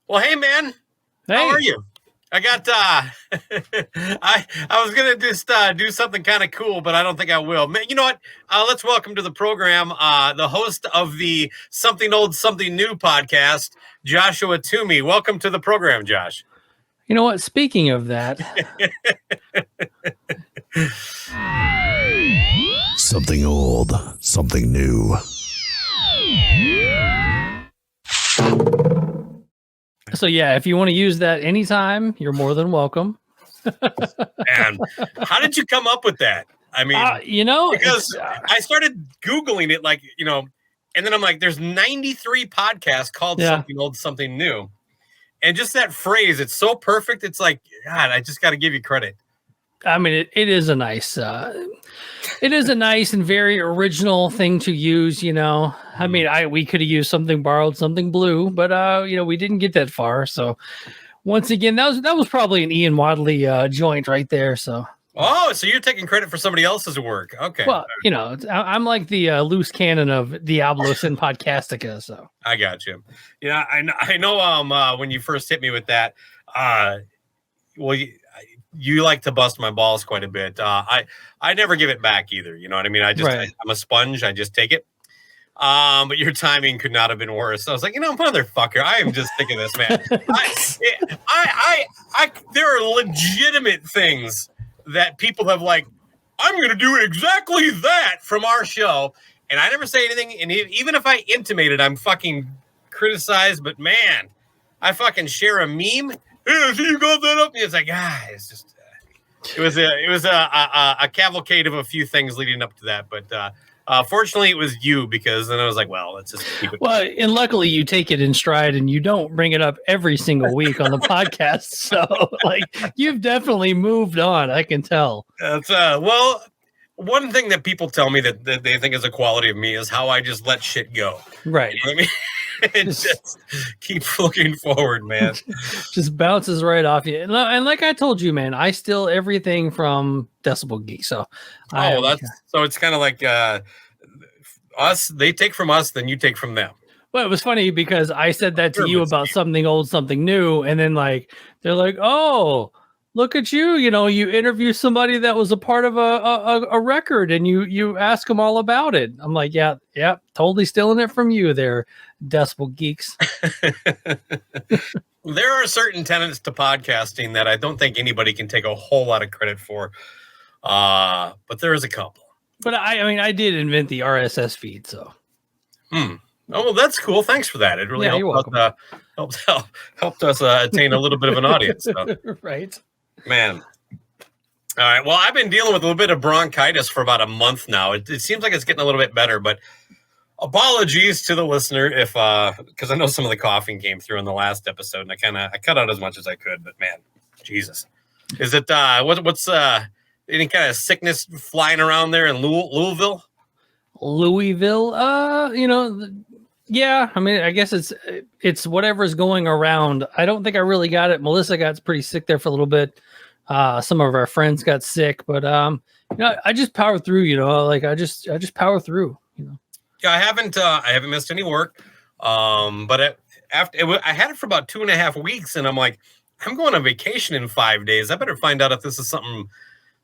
Well, hey, man. Hey. How are you? I got, I was going to just do something kind of cool, but I don't think I will. You know what? Let's welcome to the program the host of the Something Old, Something New podcast, Joshua Toomey. Welcome to the program, Josh. You know what? Speaking of that. Something old, something new. So, yeah, if you want to use that anytime, you're more than welcome. Man, how did you come up with that? I mean, because I started Googling it, and then I'm like, there's 93 podcasts called Something Old, Something New. And just that phrase, it's so perfect. It's like, God, I just got to give you credit. I mean, it is a nice, and very original thing to use, I mean, we could have used something borrowed, something blue, but, we didn't get that far. So once again, that was probably an Ian Wadley joint right there. So. Oh, so you're taking credit for somebody else's work. Okay. Well, I'm like the loose cannon of Diablos and Podcastica. So I got you. Yeah, I know. When you first hit me with that, you like to bust my balls quite a bit. I never give it back either. You know what I mean? I'm a sponge. I just take it. But your timing could not have been worse. I was like, motherfucker, I am just sick of this, man. There are legitimate things that people have I'm going to do exactly that from our show. And I never say anything. And even if I intimate it, I'm fucking criticized. But man, I fucking share a meme. Hey, so you got that up? And it's like, it's just, it was a cavalcade of a few things leading up to that. But fortunately, it was you, because then I was like, well, let's just keep it. Well, and luckily you take it in stride and you don't bring it up every single week on the podcast. So you've definitely moved on. I can tell. That's one thing that people tell me that they think is a quality of me is how I just let shit go. Right. You know what I mean? And just keep looking forward, man. Just bounces right off you. And like I told you, man, I steal everything from Decibel Geek. So so it's kind of like us. They take from us, then you take from them. Well, it was funny because I said that to you about something old, something new, and then they're like, "Oh, look at you! You interview somebody that was a part of a record, and you ask them all about it." I'm like, "Yeah, totally stealing it from you, there, Decibel Geeks." There are certain tenets to podcasting that I don't think anybody can take a whole lot of credit for, but there is a couple. But I did invent the RSS feed, so. Oh, well, that's cool. Thanks for that. It really helped us attain a little bit of an audience. So. Right. Man. All right. Well, I've been dealing with a little bit of bronchitis for about a month now. It seems like it's getting a little bit better, but apologies to the listener if because I know some of the coughing came through in the last episode, and I cut out as much as I could. But man, Jesus, is it what's any kind of sickness flying around there in Louisville? Yeah. I mean, I guess it's whatever's going around. I don't think I really got it. Melissa got pretty sick there for a little bit. Some of our friends got sick, but I just power through. I just power through. Yeah, I haven't missed any work. But I had it for about 2.5 weeks, and I'm like, I'm going on vacation in 5 days. I better find out if this is something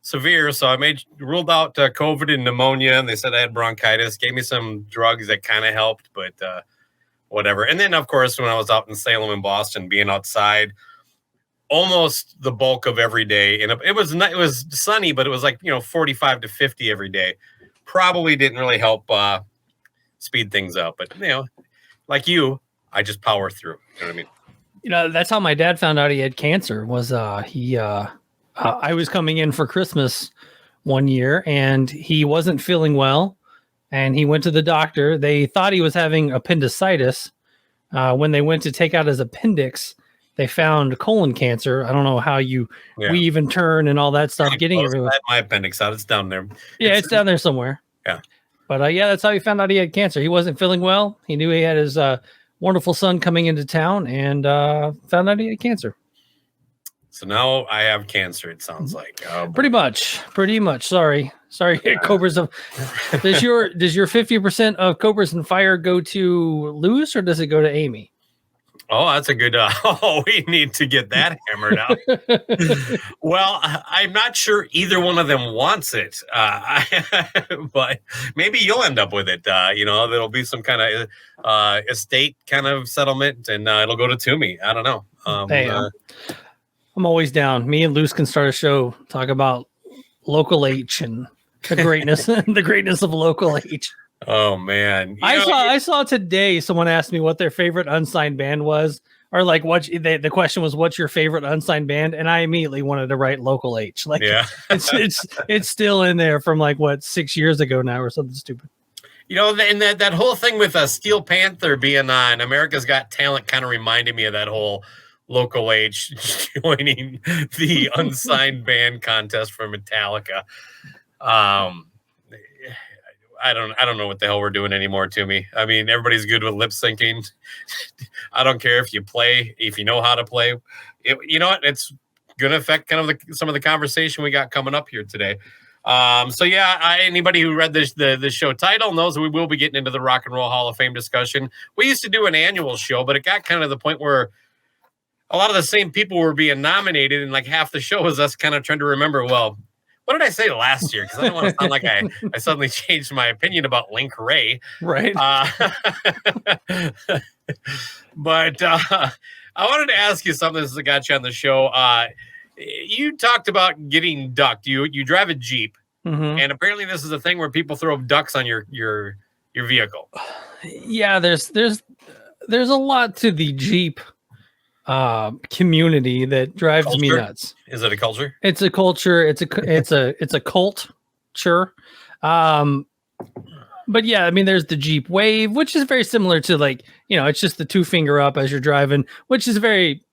severe. So I ruled out COVID and pneumonia, and they said I had bronchitis, gave me some drugs that kind of helped, but whatever. And then, of course, when I was out in Salem and Boston, being outside almost the bulk of every day, and it was sunny, but it was 45 to 50 every day. Probably didn't really help speed things up, but like you, I just power through. You know what I mean? That's how my dad found out he had cancer. Was I was coming in for Christmas one year, and he wasn't feeling well, and he went to the doctor. They thought he was having appendicitis. When they went to take out his appendix, they found colon cancer. I don't know how you weave and turn and all that stuff. Getting everywhere. I had my appendix out. It's down there. Yeah, it's down there somewhere. Yeah. But that's how he found out he had cancer. He wasn't feeling well. He knew he had his wonderful son coming into town, and found out he had cancer. So now I have cancer, it sounds like. Pretty much. Sorry, Cobras. Does your 50% of Cobras and Fire go to Lewis, or does it go to Amy? Oh, that's a good. Oh, we need to get that hammered out. Well, I'm not sure either one of them wants it, but maybe you'll end up with it. There'll be some kind of estate kind of settlement, and it'll go to Toomey. I don't know. Hey, I'm always down. Me and Luce can start a show, talk about local H and the greatness, the greatness of local H. Oh man, I saw today someone asked me what their favorite unsigned band was, or like the question was, what's your favorite unsigned band? And I immediately wanted to write local H. Like, yeah, it's still in there from like 6 years ago now or something stupid. And that whole thing with Steel Panther being on America's Got Talent kind of reminded me of that whole local H joining the unsigned band contest for Metallica. I don't know what the hell we're doing anymore, Toomey. I mean, everybody's good with lip syncing. I don't care if you know how to play. You know what? It's going to affect kind of some of the conversation we got coming up here today. Anybody who read the show title knows we will be getting into the Rock and Roll Hall of Fame discussion. We used to do an annual show, but it got kind of the point where a lot of the same people were being nominated, and like half the show was us kind of trying to remember, well, what did I say last year? Because I don't want to sound like I suddenly changed my opinion about Link Ray. Right. But I wanted to ask you something as I got you on the show. You talked about getting ducked. You drive a Jeep, and apparently this is a thing where people throw ducks on your vehicle. Yeah, there's a lot to the Jeep community that drives me nuts. Is it a culture? It's a culture. It's a cult. Sure. But yeah, I mean, there's the Jeep Wave, which is very similar to it's just the 2 finger up as you're driving, which is very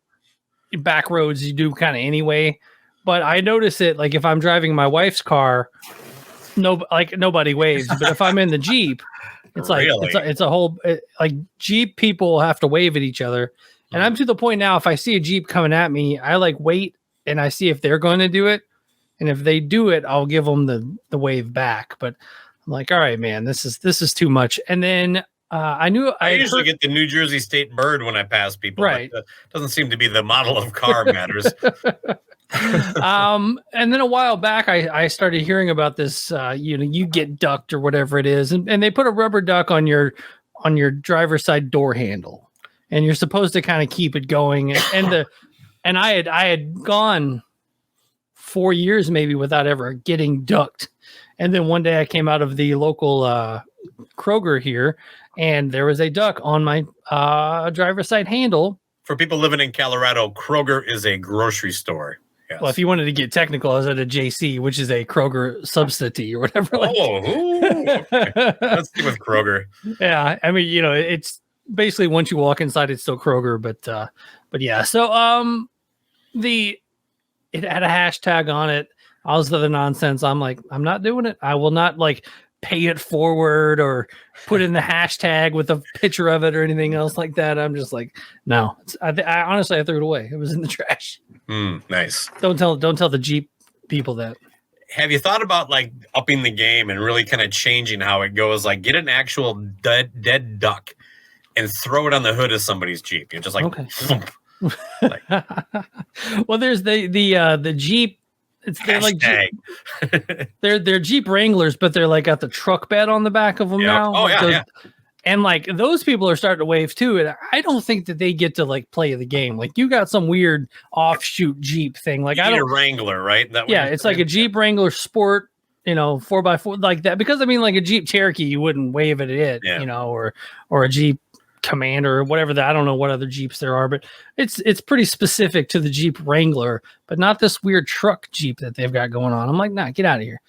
back roads you do kind of anyway. But I notice it like if I'm driving my wife's car, nobody waves. But if I'm in the Jeep, it's like it's a whole like Jeep people have to wave at each other. And I'm to the point now, if I see a Jeep coming at me, I wait and I see if they're going to do it. And if they do it, I'll give them the wave back. But I'm like, all right, man, this is too much. And then I usually get the New Jersey State Bird when I pass people. Right. But doesn't seem to be the model of car matters. And then a while back, I started hearing about this, you get ducked or whatever it is. And they put a rubber duck on your driver's side door handle. And you're supposed to kind of keep it going. And I had gone 4 years maybe without ever getting ducked. And then one day I came out of the local Kroger here, and there was a duck on my driver's side handle. For people living in Colorado, Kroger is a grocery store. Yes. Well, if you wanted to get technical, I was at a JC, which is a Kroger substitute or whatever. Okay. Let's stick with Kroger. Yeah, I mean, it's basically once you walk inside, it's still Kroger, but yeah. So it had a hashtag on it. All this other nonsense. I'm like, I'm not doing it. I will not pay it forward or put in the hashtag with a picture of it or anything else like that. I'm just like, no. I honestly threw it away. It was in the trash. Nice. Don't tell the Jeep people that. Have you thought about upping the game and really kind of changing how it goes? Like get an actual dead duck and throw it on the hood of somebody's Jeep. You're just like, okay. Well, there's the Jeep. They're like they're Jeep Wranglers, but they're got the truck bed on the back of them now. Oh yeah. And those people are starting to wave too. And I don't think that they get to play the game. You got some weird offshoot Jeep thing. I don't. A Wrangler, right? It's like a Jeep Wrangler Sport. 4x4 like that. Because I mean, a Jeep Cherokee, you wouldn't wave at it. Or a Jeep Commander or whatever I don't know what other Jeeps there are, but it's pretty specific to the Jeep Wrangler, but not this weird truck Jeep that they've got going on. I'm like, nah, get out of here.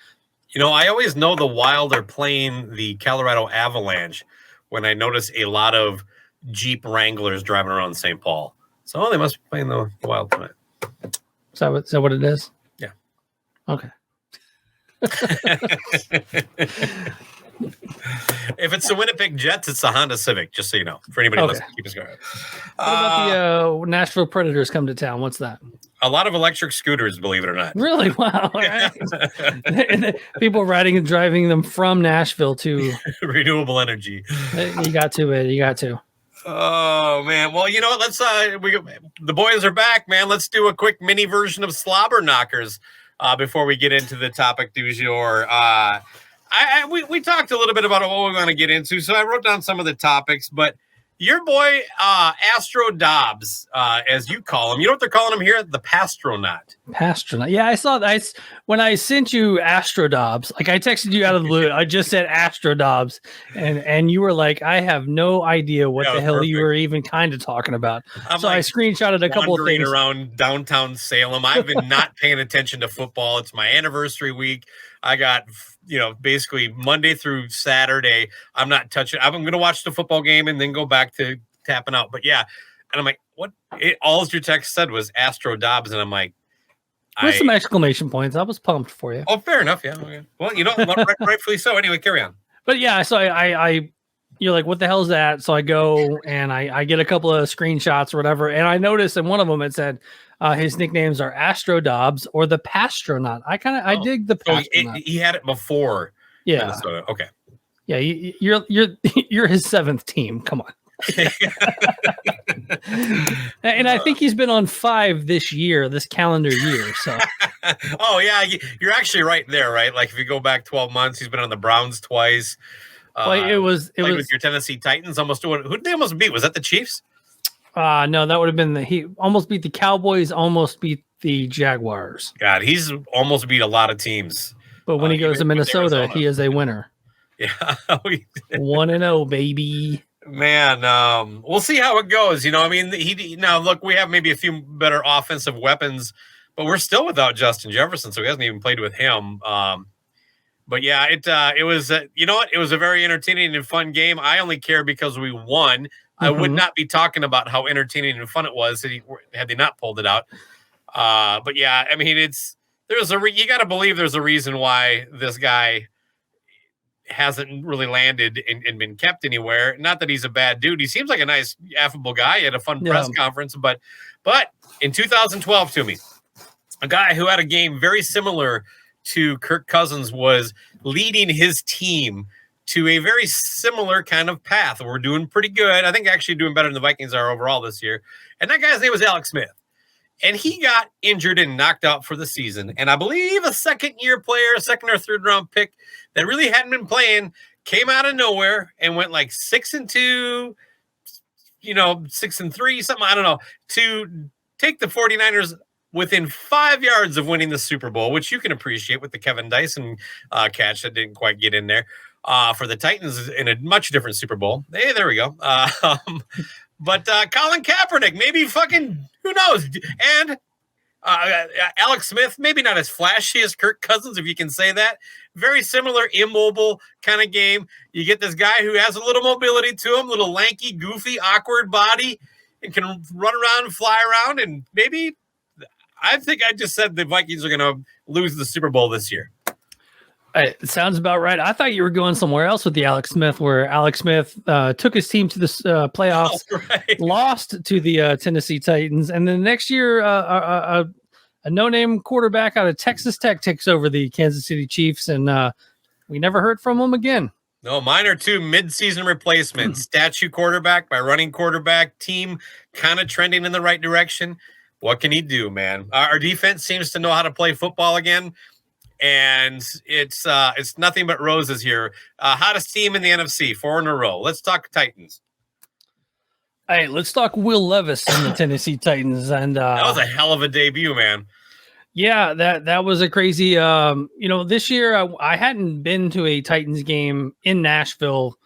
I always know the Wild are playing the Colorado Avalanche when I notice a lot of Jeep Wranglers driving around St. Paul. So they must be playing the Wild tonight. Is that what it is? Yeah. Okay. If it's the Winnipeg Jets, it's the Honda Civic, just so you know. For anybody listening, keep us going. What about the Nashville Predators come to town? What's that? A lot of electric scooters, believe it or not. Really? Wow. Right. People riding and driving them from Nashville to renewable energy. You got to. Oh man. Well, you know what? Let's the boys are back, man. Let's do a quick mini version of Slobberknockers before we get into the topic du jour. We talked a little bit about what we want to get into, so I wrote down some of the topics, but your boy Astro Dobbs, as you call him, you know what they're calling him here? The Pastronaut. Pastronaut. Yeah, I saw that. When I sent you Astro Dobbs, like I texted you out of the blue, I just said Astro Dobbs, and you were like, I have no idea what the hell you were even kind of talking about. So I screenshotted a couple of things around downtown Salem. I've been not paying attention to football. It's my anniversary week. I got, basically Monday through Saturday. I'm not touching. I'm going to watch the football game and then go back to tapping out. But yeah. And I'm like, what? All your text said was Astro Dobbs. And I'm like, with some exclamation points. I was pumped for you. Oh, fair enough. Yeah. Okay. Well, rightfully so. Anyway, carry on. But yeah, so I you're like, what the hell is that? So I go and I get a couple of screenshots or whatever. And I noticed in one of them, it said, his nicknames are Astro Dobbs or the Pastronaut. I dig the Pastronaut. He had it before. Yeah. Minnesota. Okay. Yeah. You're his seventh team. Come on. And I think he's been on 5 this calendar year. So. Oh yeah. You're actually right there, right? Like if you go back 12 months, he's been on the Browns twice. It was with your Tennessee Titans. Who did they almost beat? Was that the Chiefs? No, that would have been he almost beat the Cowboys, almost beat the Jaguars. God, he's almost beat a lot of teams. But when he goes to Minnesota, he is a winner. Yeah. 1-0, baby. Man, we'll see how it goes. Now look, we have maybe a few better offensive weapons, but we're still without Justin Jefferson, so he hasn't even played with him. But yeah, it was, it was a very entertaining and fun game. I only care because we won. I would not be talking about how entertaining and fun it was had they not pulled it out. But yeah, I mean, you got to believe there's a reason why this guy hasn't really landed and been kept anywhere. Not that he's a bad dude. He seems like a nice, affable guy. He had a fun press conference, but in 2012, Toomey, a guy who had a game very similar to Kirk Cousins was leading his team to a very similar kind of path. We're doing pretty good. I think actually doing better than the Vikings are overall this year. And that guy's name was Alex Smith. And he got injured and knocked out for the season. And I believe a second-year player, a second or third-round pick that really hadn't been playing, came out of nowhere and went like 6-2, 6-3, something, I don't know, to take the 49ers within 5 yards of winning the Super Bowl, which you can appreciate with the Kevin Dyson catch that didn't quite get in there. For the Titans in a much different Super Bowl. Hey, there we go. But Colin Kaepernick, maybe fucking, who knows? And Alex Smith, maybe not as flashy as Kirk Cousins, if you can say that. Very similar, immobile kind of game. You get this guy who has a little mobility to him, little lanky, goofy, awkward body, and can run around and fly around. And maybe, I think I just said the Vikings are going to lose the Super Bowl this year. It sounds about right. I thought you were going somewhere else with the Alex Smith, where Alex Smith took his team to the playoffs, lost to the Tennessee Titans, and then next year a no-name quarterback out of Texas Tech takes over the Kansas City Chiefs, and we never heard from him again. No, mine are 2 mid-season replacements. Statue quarterback by running quarterback, team kind of trending in the right direction. What can he do, man? Our defense seems to know how to play football again. And it's nothing but roses here. Hottest team in the NFC, 4 in a row. Let's talk Titans. Hey, let's talk Will Levis and the Tennessee Titans. And that was a hell of a debut, man. Yeah, that was a crazy. This year I hadn't been to a Titans game in Nashville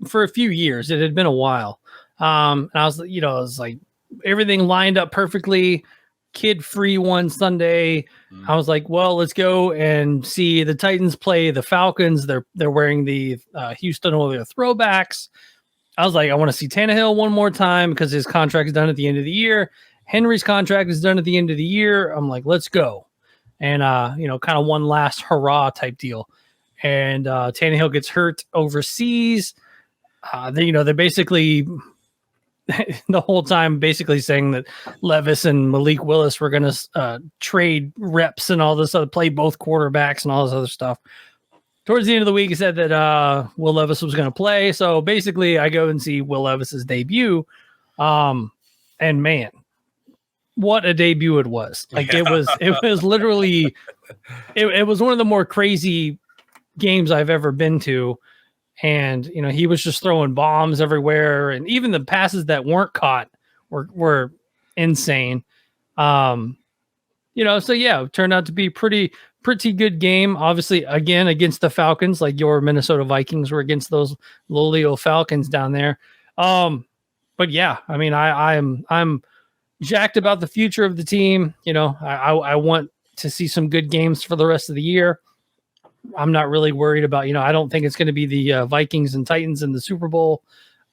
for a few years. It had been a while. And I was like everything lined up perfectly. Kid free one Sunday. I was like, well, let's go and see the Titans play the Falcons. They're wearing the Houston Oilers throwbacks. I was like, I want to see Tannehill one more time because his contract is done at the end of the year. Henry's contract is done at the end of the year. I'm like, let's go. And, kind of one last hurrah type deal. And Tannehill gets hurt overseas. They're basically the whole time basically saying that Levis and Malik Willis were going to trade reps and all this other, play both quarterbacks and all this other stuff. towards the end of the week, he said that Will Levis was going to play. So basically, I go and see Will Levis's debut. And man, what a debut it was. Like it was literally, it was one of the more crazy games I've ever been to. And, you know, he was just throwing bombs everywhere. And even the passes that weren't caught were insane. You know, so yeah, it turned out to be pretty good game. Obviously, again, against the Falcons, like your Minnesota Vikings were against those lowly old Falcons down there. But yeah, I mean, I'm jacked about the future of the team. You know, I want to see some good games for the rest of the year. I'm not really worried about, you know, I don't think it's going to be the Vikings and Titans in the Super Bowl.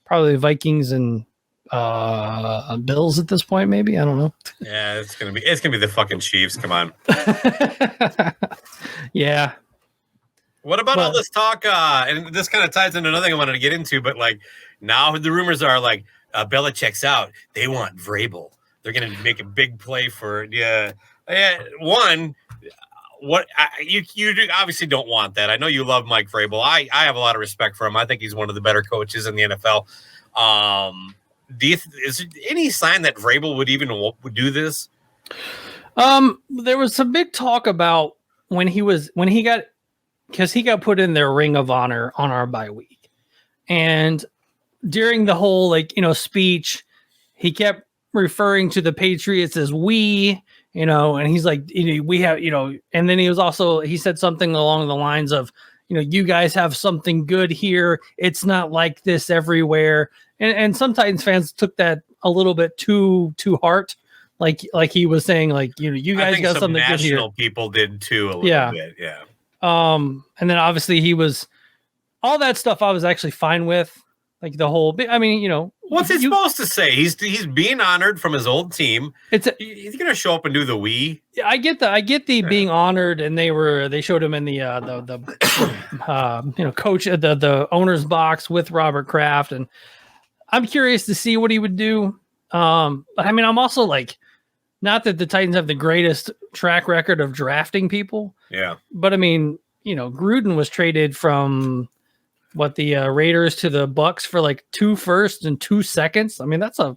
Probably Vikings and Bills at this point, maybe. I don't know. Yeah, it's gonna be the fucking Chiefs. Come on. Yeah. What about all this talk? And this kind of ties into another thing I wanted to get into, but like now the rumors are like Belichick's out. They want Vrabel. They're gonna make a big play for one. What you obviously don't want that. I know you love Mike Vrabel. I have a lot of respect for him. I think he's one of the better coaches in the NFL. Is there any sign that Vrabel would even do this? There was some big talk about when he got put in their Ring of Honor on our bye week, and during the whole speech, he kept referring to the Patriots as we, and he's like, we have, and then he said something along the lines of, you guys have something good here. It's not like this everywhere. And some Titans fans took that a little bit too heart. Like he was saying, you guys got something good here. National people did too a little bit. Yeah. And then obviously all that stuff I was actually fine with. Like the whole bit. I mean, what's he supposed to say? He's being honored from his old team. He's gonna show up and do the we. I get the being honored, and they showed him in the coach the owner's box with Robert Kraft, and I'm curious to see what he would do. But I mean, I'm also not that the Titans have the greatest track record of drafting people. Yeah. But I mean, Gruden was traded from the Raiders to the Bucks for 2 firsts and 2 seconds. I mean, that's a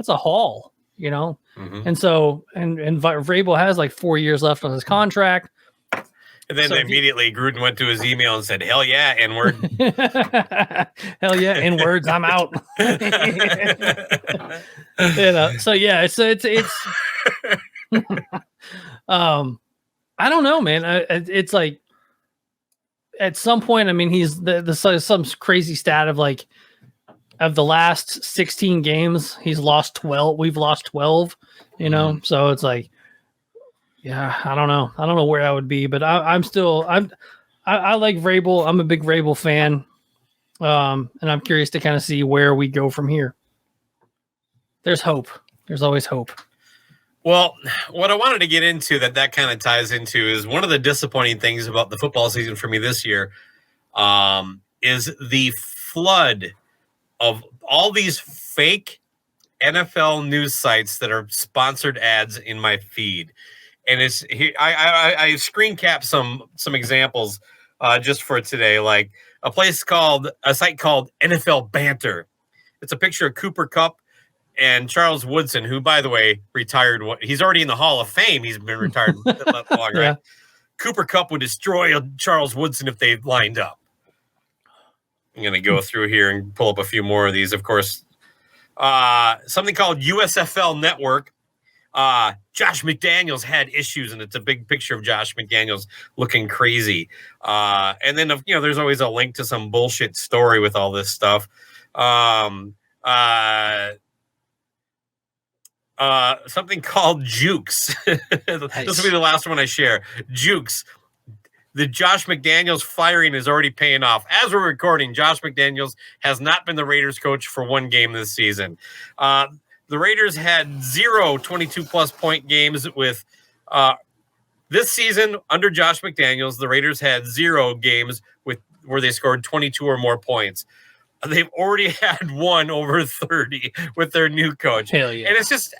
haul, Mm-hmm. And so, and Vrabel has 4 years left on his contract. And then immediately Gruden went to his email and said, "Hell yeah, N-word." Hell yeah, N-words, I'm out. So yeah, it's I don't know, man. It's at some point, I mean, he's some crazy stat of the last 16 games, he's lost 12. We've lost 12, So it's yeah, I don't know where I would be, but I like Vrabel. I'm a big Vrabel fan. And I'm curious to kind of see where we go from here. There's hope. There's always hope. Well, what I wanted to get into that kind of ties into is one of the disappointing things about the football season for me this year is the flood of all these fake NFL news sites that are sponsored ads in my feed. And it's here. I screen cap some examples just for today, like a site called NFL Banter. It's a picture of Cooper Kupp and Charles Woodson, who, by the way, retired. He's already in the Hall of Fame. He's been retired that long, right? Cooper Kupp would destroy Charles Woodson if they lined up. I'm going to go through here and pull up a few more of these. Of course, something called USFL Network. Josh McDaniels had issues, and it's a big picture of Josh McDaniels looking crazy. And then, there's always a link to some bullshit story with all this stuff. Something called Jukes. Nice. This will be the last one I share. Jukes. The Josh McDaniels firing is already paying off. As we're recording, Josh McDaniels has not been the Raiders coach for one game this season. The Raiders had 0 22-plus point games with this season under Josh McDaniels. The Raiders had 0 games where they scored 22 or more points. They've already had 1 over 30 with their new coach. Hell yeah. And it's just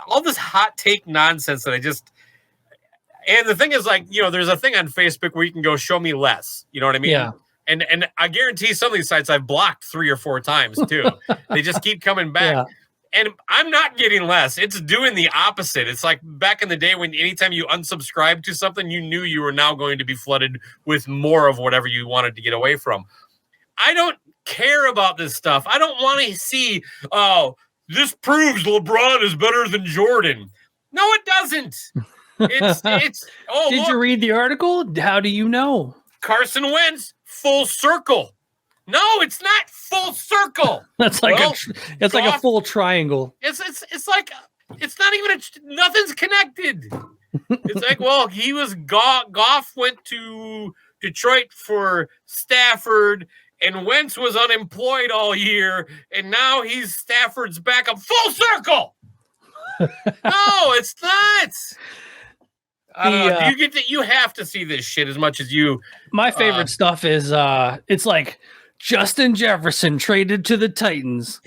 all this hot take nonsense that And the thing is, like, there's a thing on Facebook where you can go show me less. You know what I mean? Yeah. And I guarantee some of these sites I've blocked 3 or 4 times too. They just keep coming back. Yeah. And I'm not getting less. It's doing the opposite. It's like back in the day when anytime you unsubscribe to something, you knew you were now going to be flooded with more of whatever you wanted to get away from. I don't care about this stuff. I don't want to see, oh, this proves LeBron is better than Jordan. No, it doesn't. Did you read the article? How do you know? Carson Wentz, full circle. No, it's not full circle. That's like it's like a full triangle. It's like it's not even nothing's connected. It's like, well, he was Goff went to Detroit for Stafford, and Wentz was unemployed all year, and now he's Stafford's backup. Full circle. No, it's not. I don't know. You have to see this shit as much as you. My favorite stuff is it's like Justin Jefferson traded to the Titans.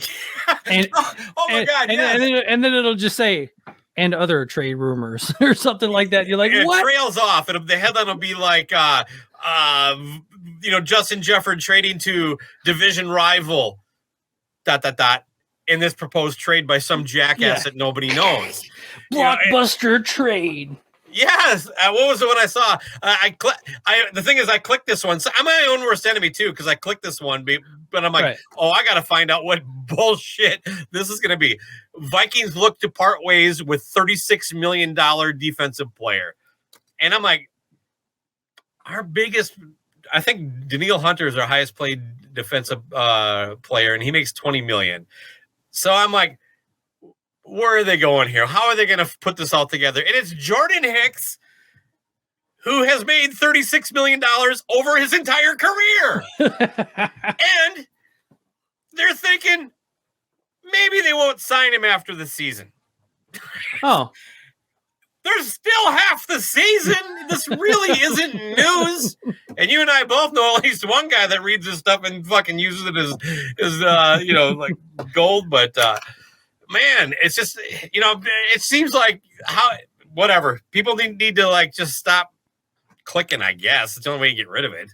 And, oh my God! And then it'll just say, and other trade rumors or something like that. You're like, what? It trails off. The headline will be like, Justin Jefferson trading to division rival. ... In this proposed trade by some jackass that nobody knows. Blockbuster trade. Yes. What was it when I saw? The thing is, I clicked this one. So I'm my own worst enemy too, because I clicked this one, but I'm like, I got to find out what bullshit this is going to be. Vikings look to part ways with $36 million defensive player, and I'm like, our biggest. I think Danielle Hunter is our highest paid defensive player, and he makes $20 million. So I'm like, where are they going here? How are they going to put this all together? And it's Jordan Hicks, who has made $36 million over his entire career. And they're thinking maybe they won't sign him after the season. Oh. There's still half the season. This really isn't news. And you and I both know at least one guy that reads this stuff and fucking uses it as like gold. But man, it's just, it seems like whatever. People need to like just stop clicking, I guess. It's the only way to get rid of it.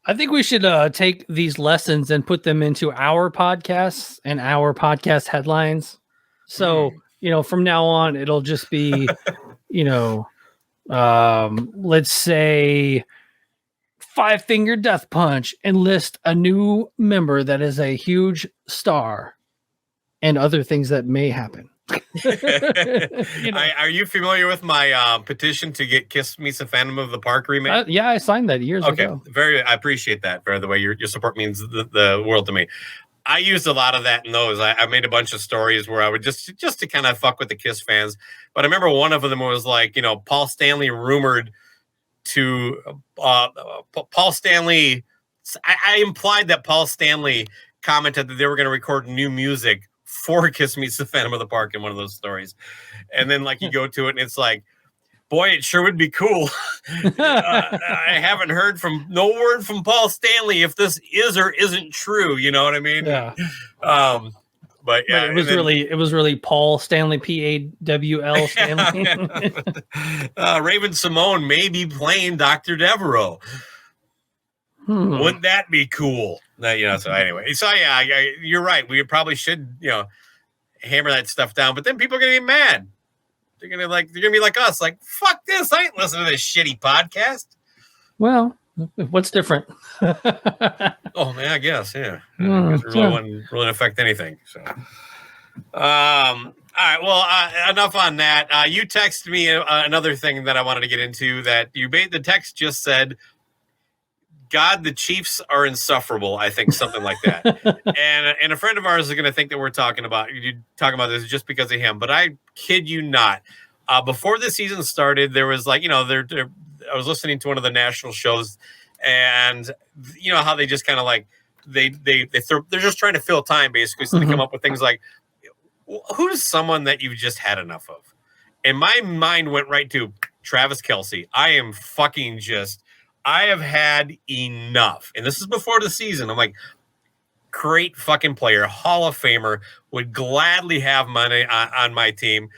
I think we should take these lessons and put them into our podcasts and our podcast headlines. So, from now on, it'll just be, let's say 5-finger death punch and list a new member that is a huge star and other things that may happen. Are you familiar with my petition to get Kiss Me Some Phantom of the Park remake? Yeah, I signed that years ago. I appreciate that. By the way, your support means the world to me. I used a lot of that in those. I made a bunch of stories where I would just to kind of fuck with the Kiss fans. But I remember one of them was like, Paul Stanley rumored to Paul Stanley. I implied that Paul Stanley commented that they were going to record new music for Kiss Me Some Phantom of the Park in one of those stories. And then like you go to it and it's like, boy, it sure would be cool. I haven't heard no word from Paul Stanley if this is or isn't true. You know what I mean? Yeah. But yeah, it was really Paul Stanley, Pawl Stanley. Raven Simone may be playing Dr. Devereaux. Wouldn't that be cool? So anyway, you're right. We probably should, hammer that stuff down. But then people are gonna get mad. They're gonna be like us, like, fuck this. I ain't listening to this shitty podcast. Well, what's different? Oh man, I guess, yeah. It really wouldn't affect anything. So all right, well, enough on that. You texted me another thing that I wanted to get into that you made. The text just said, God, the Chiefs are insufferable. I think something like that. and a friend of ours is going to think that we're talking about this just because of him. But I kid you not. Before the season started, there was like, I was listening to one of the national shows, and how they just kind of like they're just trying to fill time basically. So they come up with things like, who's someone that you've just had enough of? And my mind went right to Travis Kelce. I have had enough. And this is before the season. I'm like, great fucking player, Hall of Famer, would gladly have money on my team.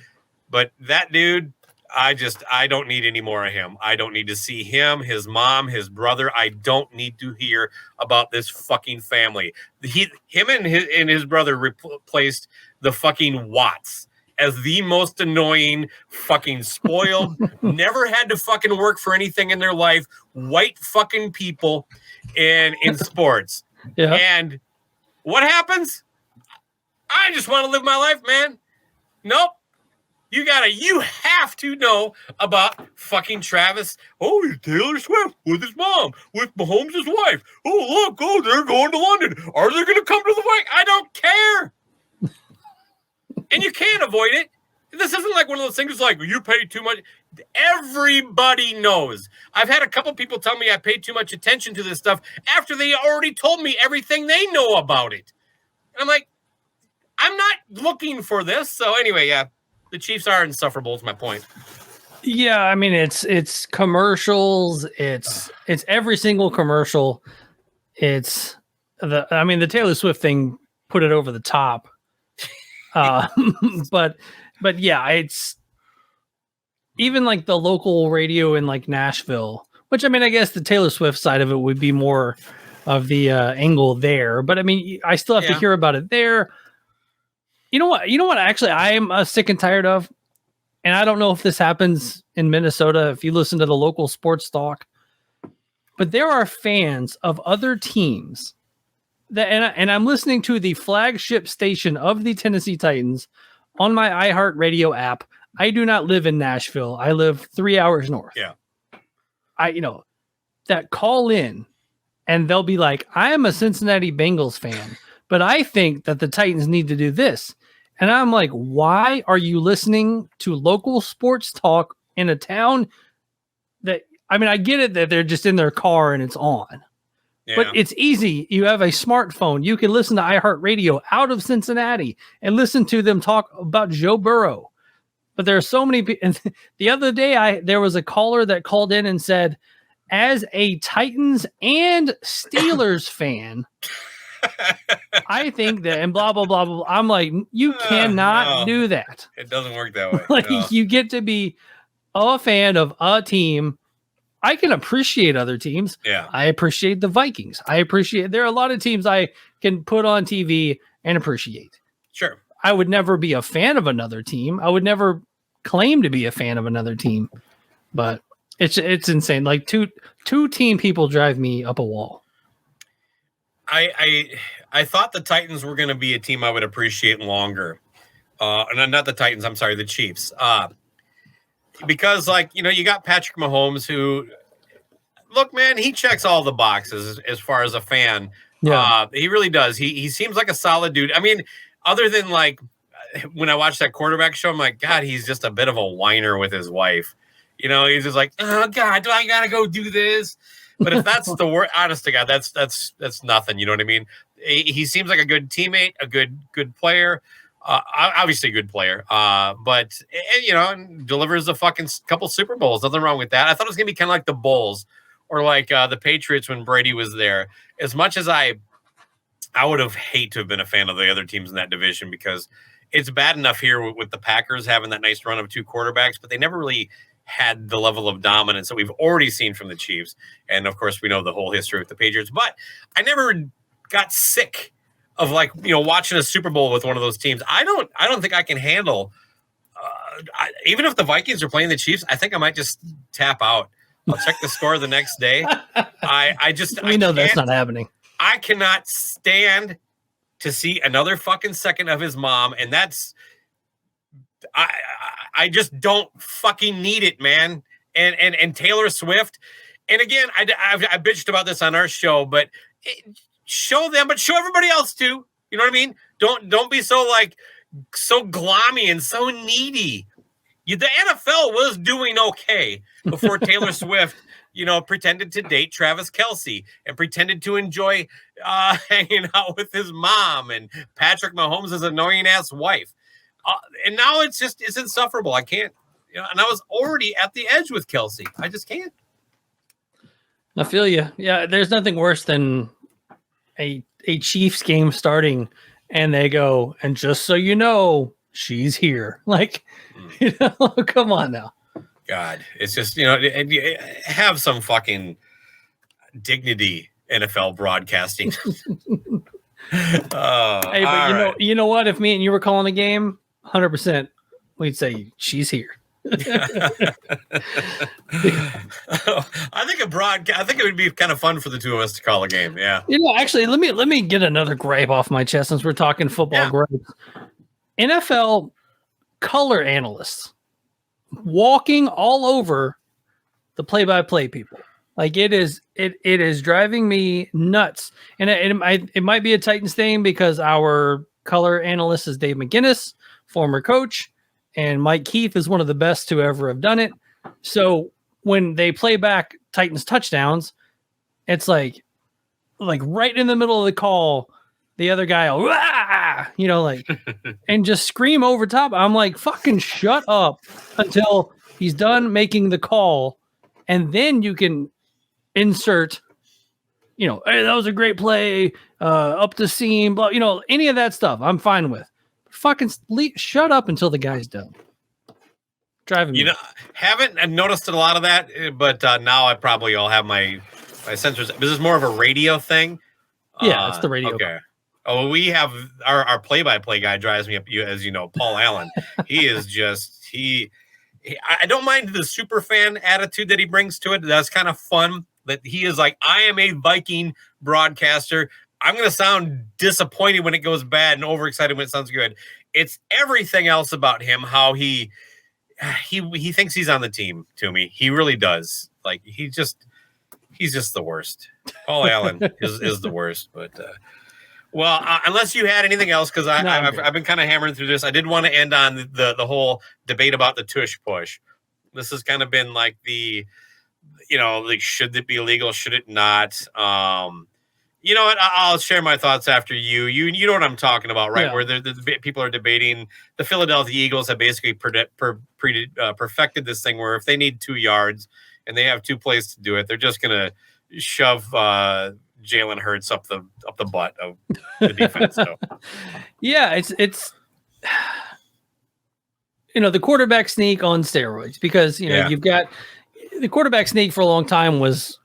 But that dude, I don't need any more of him. I don't need to see him, his mom, his brother. I don't need to hear about this fucking family. Him and his brother replaced the fucking Watts as the most annoying, fucking spoiled, never had to fucking work for anything in their life, white fucking people in sports. Yeah. And what happens? I just want to live my life, man. Nope. You have to know about fucking Travis. Oh, Taylor Swift with his mom, with Mahomes' wife. Oh, look, they're going to London. Are they going to come to the fight? I don't care. And you can't avoid it. This isn't like one of those things like, you pay too much. Everybody knows. I've had a couple people tell me I paid too much attention to this stuff after they already told me everything they know about it. And I'm like, I'm not looking for this. So anyway, yeah. The Chiefs are insufferable is my point. Yeah, I mean it's commercials, it's every single commercial. It's the Taylor Swift thing put it over the top. But yeah, it's even like the local radio in like Nashville, which I mean I guess the Taylor Swift side of it would be more of the angle there, but I mean I still have to hear about it there. You know what? Actually, I am sick and tired of, and I don't know if this happens in Minnesota, if you listen to the local sports talk, but there are fans of other teams that, and I'm listening to the flagship station of the Tennessee Titans on my iHeartRadio app. I do not live in Nashville. I live 3 hours north. Yeah. That call in and they'll be like, I am a Cincinnati Bengals fan, but I think that the Titans need to do this. And I'm like, why are you listening to local sports talk in a town that, I mean, I get it that they're just in their car and it's on, but it's easy. You have a smartphone. You can listen to iHeartRadio out of Cincinnati and listen to them talk about Joe Burrow. But there are so many people. And the other day, there was a caller that called in and said, as a Titans and Steelers fan, I think that, and blah, blah, blah, blah. I'm like, you cannot do that. It doesn't work that way. Like, you get to be a fan of a team. I can appreciate other teams. Yeah. I appreciate the Vikings. There are a lot of teams I can put on TV and appreciate. Sure. I would never be a fan of another team. I would never claim to be a fan of another team, but it's insane. Like two team people drive me up a wall. I thought the Titans were going to be a team I would appreciate longer. Not the Titans. I'm sorry, the Chiefs. Because you got Patrick Mahomes, who, look, man, he checks all the boxes as far as a fan. Yeah. He really does. He seems like a solid dude. I mean, other than when I watched that quarterback show, I'm like, God, he's just a bit of a whiner with his wife. He's just like, oh God, do I gotta go do this? But if that's the word, honest to God, that's nothing. You know what I mean? He seems like a good teammate, a good player, obviously a good player. But delivers a fucking couple Super Bowls. Nothing wrong with that. I thought it was gonna be kind of like the Bulls or like the Patriots when Brady was there. As much as I would have hated to have been a fan of the other teams in that division, because it's bad enough here with the Packers having that nice run of two quarterbacks, but they never really had the level of dominance that we've already seen from the Chiefs. And of course, we know the whole history with the Patriots, but I never got sick of watching a Super Bowl with one of those teams. I don't think I can handle, even if the Vikings are playing the Chiefs, I think I might just tap out. I'll check the score the next day. We know that's not happening. I cannot stand to see another fucking second of his mom. And I just don't fucking need it, man. And Taylor Swift. And again, I bitched about this on our show, but show them, but show everybody else too. You know what I mean? Don't be so glommy and so needy. The NFL was doing okay before Taylor Swift, pretended to date Travis Kelce and pretended to enjoy hanging out with his mom and Patrick Mahomes' annoying ass wife. And now it's insufferable. I can't, and I was already at the edge with Kelce. I just can't. I feel you. Yeah. There's nothing worse than a Chiefs game starting and they go, and just so you know, she's here. Like, come on now. God, it's just, have some fucking dignity, NFL broadcasting. Hey, but you know what? If me and you were calling a game, 100%, we'd say she's here. I think it would be kind of fun for the two of us to call a game. Yeah. Actually, let me get another gripe off my chest since we're talking football gripes. NFL color analysts walking all over the play-by-play people. Like it is driving me nuts. And it might be a Titans thing because our color analyst is Dave McGinnis, former coach, and Mike Keith is one of the best to ever have done it. So when they play back Titans touchdowns, it's like right in the middle of the call, the other guy will, and just scream over top. I'm like, fucking shut up until he's done making the call. And then you can insert, hey, that was a great play, up the seam, blah, any of that stuff I'm fine with. Fucking shut up until the guy's done. Driving me. Haven't noticed a lot of that, but now I probably all have my sensors. This is more of a radio thing. Yeah, it's the radio. Okay. Oh, we have our play-by-play guy drives me up. As you know, Paul Allen. He is just I don't mind the super fan attitude that he brings to it. That's kind of fun. That he is like, I am a Viking broadcaster. I'm going to sound disappointed when it goes bad and overexcited when it sounds good. It's everything else about him, how he thinks he's on the team, to me. He really does. Like, he's just the worst. Paul Allen is the worst. But, unless you had anything else, because I've been kind of hammering through this. I did want to end on the whole debate about the tush push. This has kind of been like should it be illegal? Should it not? You know what? I'll share my thoughts after you. You know what I'm talking about, right? Yeah. Where the people are debating. The Philadelphia Eagles have basically perfected this thing where if they need 2 yards and they have 2 plays to do it, they're just gonna shove Jalen Hurts up the butt of the defense. So. Yeah, it's the quarterback sneak on steroids because you've got the quarterback sneak for a long time was.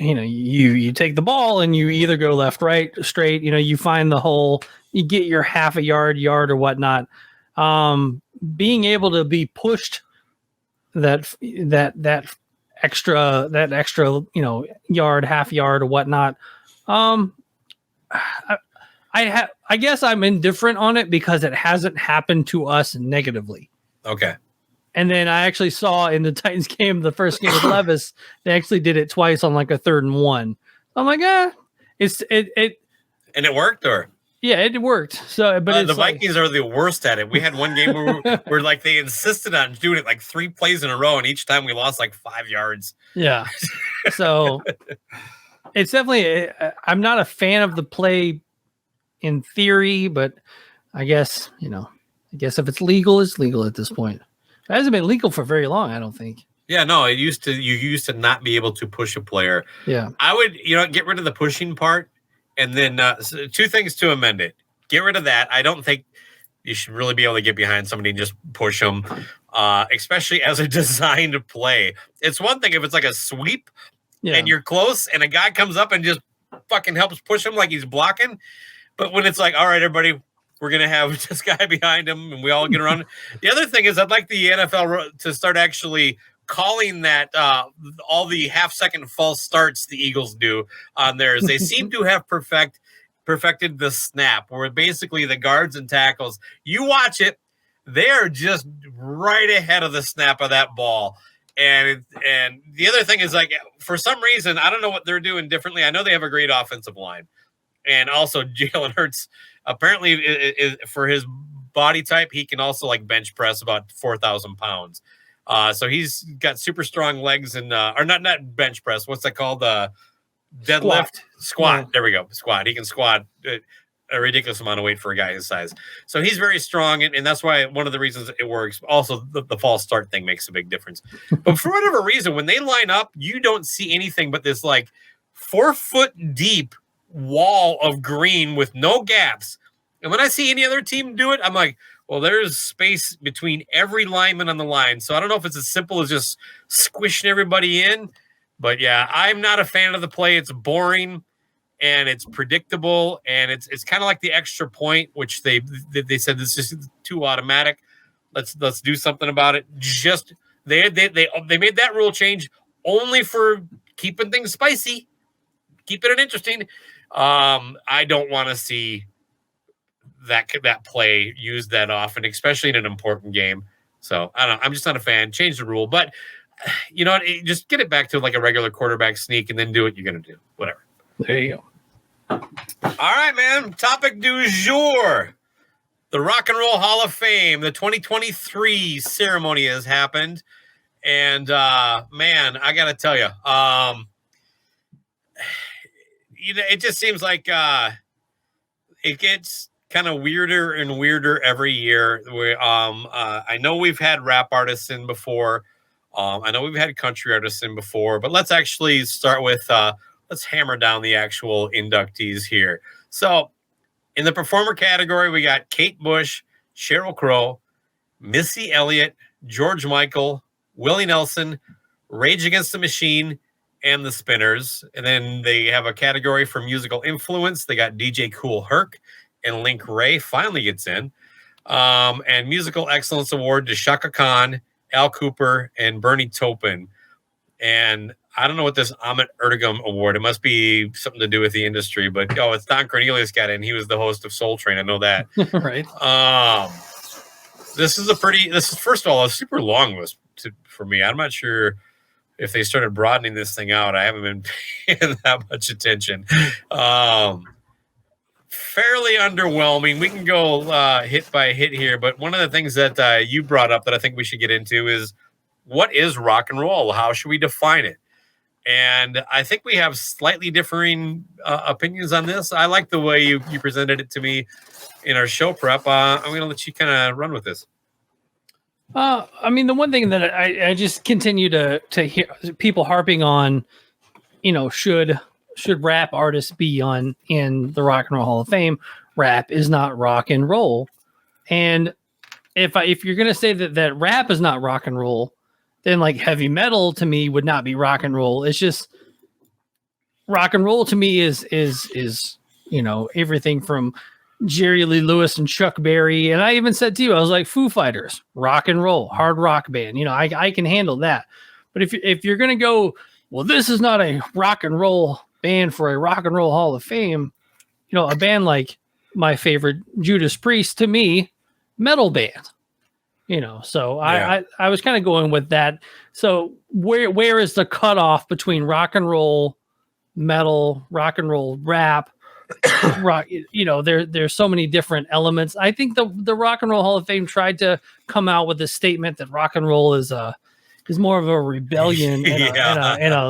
You take the ball and you either go left, right, straight. You find the hole, you get your half a yard or whatnot. Being able to be pushed that extra yard, half yard or whatnot. I guess I'm indifferent on it because it hasn't happened to us negatively. Okay. And then I actually saw in the Titans game, the first game with Levis, they actually did it twice on like a 3rd and 1. I'm like, and it worked, or it worked. So, but the Vikings are the worst at it. We had one game where like they insisted on doing it like 3 plays in a row, and each time we lost like 5 yards. Yeah. So it's definitely. I'm not a fan of the play in theory, but I guess if it's legal, it's legal at this point. It hasn't been legal for very long, I don't think. Yeah, no, you used to not be able to push a player. Yeah. I would, get rid of the pushing part and then 2 things to amend it. Get rid of that. I don't think you should really be able to get behind somebody and just push them, especially as a designed play. It's one thing if it's like a sweep and you're close and a guy comes up and just fucking helps push him like he's blocking. But when it's like, all right, everybody, we're going to have this guy behind him and we all get around. The other thing is I'd like the NFL to start actually calling that all the half-second false starts the Eagles do on theirs. They seem to have perfected the snap where basically the guards and tackles, you watch it, they're just right ahead of the snap of that ball. And the other thing is like, for some reason, I don't know what they're doing differently. I know they have a great offensive line. And also Jalen Hurts, apparently is for his body type, he can also like bench press about 4,000 pounds. So he's got super strong legs and, or not bench press. What's that called? Deadlift squat. Yeah. There we go. Squat. He can squat a ridiculous amount of weight for a guy his size. So he's very strong. And that's why one of the reasons it works. Also the false start thing makes a big difference, but for whatever reason, when they line up, you don't see anything but this like 4 foot deep wall of green with no gaps. And when I see any other team do it, I'm like, Well, there's space between every lineman on the line. So I don't know if it's as simple as just squishing everybody in. But yeah, I'm not a fan of the play. It's boring and it's predictable. And it's kind of like the extra point, which they said this is too automatic. Let's do something about it. Just they made that rule change only for keeping things spicy, keeping it interesting. I don't want to see that play used that often, especially in an important game. So I don't know. I'm just not a fan. Change the rule, but you know what? Just get it back to like a regular quarterback sneak, and then do what you're gonna do. Whatever. There you go. All right, man. Topic du jour: the Rock and Roll Hall of Fame. The 2023 ceremony has happened, and man, I gotta tell you, you know, it just seems like it gets kind of weirder and weirder every year. I know we've had rap artists in before. I know we've had country artists in before, but let's actually start with let's hammer down the actual inductees here. So in the performer category, we got Kate Bush, Sheryl Crow, Missy Elliott, George Michael, Willie Nelson, Rage Against the Machine, and the Spinners. And then they have a category for musical influence. They got DJ Kool Herc, and Link Ray finally gets in. And musical excellence award to Shaka Khan, Al Cooper, and Bernie Taupin. And I don't know what this Amit Ertegum award. It must be something to do with the industry, but it's Don Cornelius got in. He was the host of Soul Train. I know that. Right. This is first of all a super long list for me. I'm not sure if they started broadening this thing out. I haven't been paying that much attention. Fairly underwhelming. We can go hit by hit here, but one of the things that you brought up that I think we should get into is, what is rock and roll? How should we define it? And I think we have slightly differing opinions on this. I like the way you presented it to me in our show prep. I'm going to let you kind of run with this. I mean, the one thing that I just continue to hear people harping on, you know, should rap artists be in the Rock and Roll Hall of Fame? Rap is not rock and roll. And if you're going to say that rap is not rock and roll, then like heavy metal to me would not be rock and roll. It's just rock and roll to me is you know, everything from Jerry Lee Lewis and Chuck Berry. And I even said to you, I was like, Foo Fighters, rock and roll, hard rock band. You know, I can handle that. But if you're going to go, well, this is not a rock and roll band for a Rock and Roll Hall of Fame, you know, a band like my favorite Judas Priest, to me, metal band, you know. So yeah. I was kind of going with that. So where is the cutoff between rock and roll, metal, rock and roll, rap, rock? You know, there's so many different elements. I think the Rock and Roll Hall of Fame tried to come out with a statement that rock and roll is more of a rebellion. That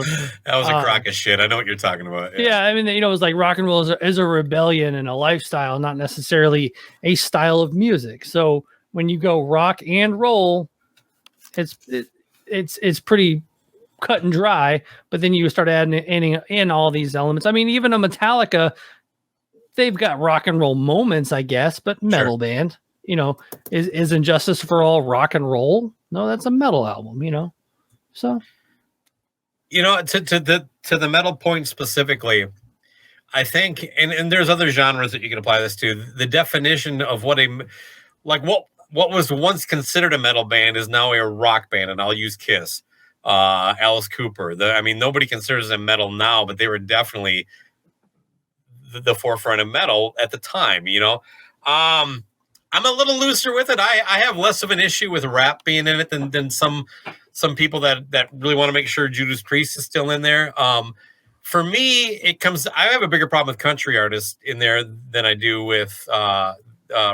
was a crock of shit. I know what you're talking about. Yeah, I mean, you know, it's like rock and roll is a rebellion and a lifestyle, not necessarily a style of music. So when you go rock and roll, it's pretty cut and dry. But then you start adding in all these elements. I mean, even a Metallica, they've got rock and roll moments, I guess, but metal band. You know, is Injustice for All rock and roll? No, that's a metal album, you know. So, you know, to the metal point specifically, I think, and there's other genres that you can apply this to. The definition of what was once considered a metal band is now a rock band, and I'll use Kiss, Alice Cooper. Nobody considers them metal now, but they were definitely the forefront of metal at the time, you know. I'm a little looser with it. I have less of an issue with rap being in it than some people that really want to make sure Judas Priest is still in there. For me, I have a bigger problem with country artists in there than I do with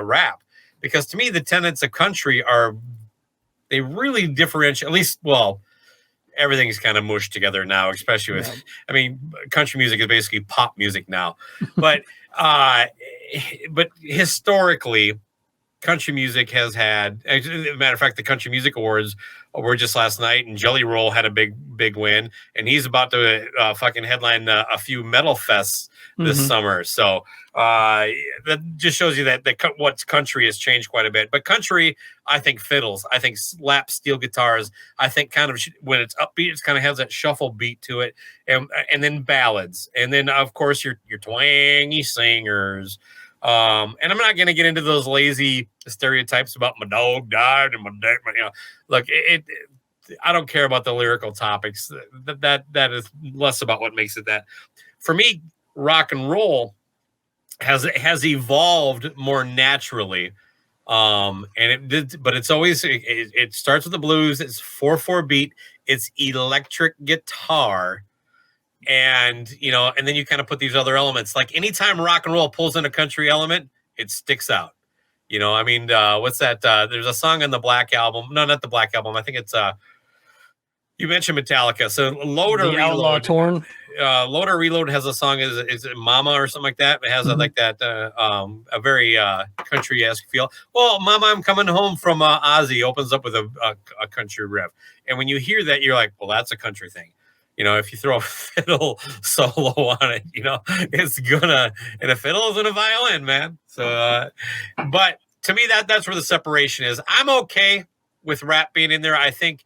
rap, because to me the tenets of country they really differentiate. At least, well, everything's kind of mushed together now, especially with, I mean, country music is basically pop music now, but historically, country music has had, as a matter of fact, the Country Music Awards were just last night, and Jelly Roll had a big win, and he's about to fucking headline a few metal fests this summer. So that just shows you that what's country has changed quite a bit. But country, I think fiddles, I think lap steel guitars, I think kind of when it's upbeat, it kind of has that shuffle beat to it, and then ballads, and then of course your twangy singers. And I'm not going to get into those lazy stereotypes about my dog died and my dad, look, I don't care about the lyrical topics. That is less about what makes it that. For me, rock and roll has evolved more naturally. And it did, but it's always, it starts with the blues. It's 4/4 beat. It's electric guitar. And, and then you kind of put these other elements. Like anytime rock and roll pulls in a country element, it sticks out. What's that? There's a song on the Black Album. No, not the Black Album. I think it's, you mentioned Metallica. So Load or Reload. Torn. Load or Reload has a song, is it Mama or something like that? It has a very country-esque feel. Well, Mama, I'm coming home from Ozzy opens up with a country riff. And when you hear that, you're like, well, that's a country thing. If you throw a fiddle solo on it, it's gonna, and a fiddle is in a violin, man. So, but to me, that's where the separation is. I'm okay with rap being in there. I think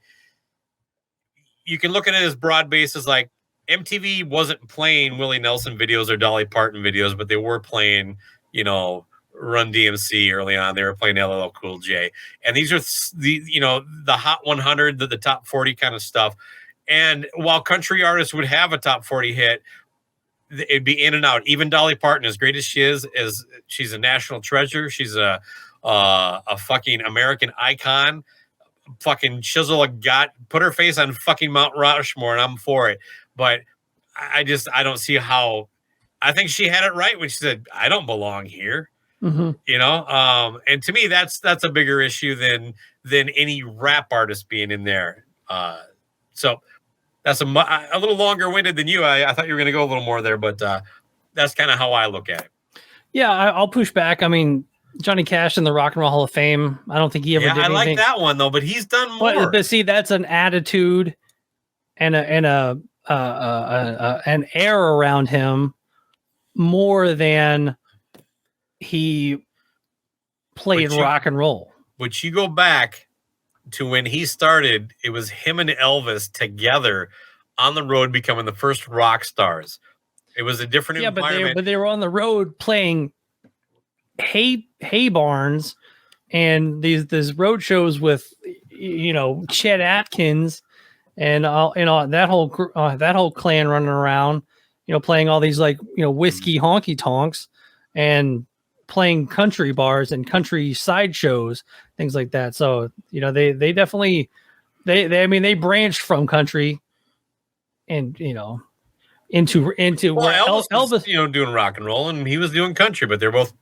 you can look at it as broad bases. Like MTV wasn't playing Willie Nelson videos or Dolly Parton videos, but they were playing, Run DMC early on. They were playing LL Cool J, and these are the Hot 100, the top 40 kind of stuff. And while country artists would have a top 40 hit, it'd be in and out. Even Dolly Parton, as great as she is she's a national treasure. She's a fucking American icon. Fucking chisel put her face on fucking Mount Rushmore, and I'm for it. But I don't see how. I think she had it right when she said, "I don't belong here." And to me, that's a bigger issue than any rap artist being in there. So. That's a little longer winded than you. I thought you were going to go a little more there, but that's kind of how I look at it. Yeah, I'll push back. I mean, Johnny Cash in the Rock and Roll Hall of Fame. I don't think he ever did anything. I like that one though, but he's done more. But see, that's an attitude and an air around him more than he played rock and roll. But you go back to when he started, it was him and Elvis together on the road becoming the first rock stars. It was a different environment. But they were on the road playing hay barns and these road shows with Chet Atkins and that whole clan running around, playing all these whiskey honky tonks and playing country bars and country sideshows, things like that. So, they definitely, they branched from country and, into where Elvis was, doing rock and roll and he was doing country, but they're both,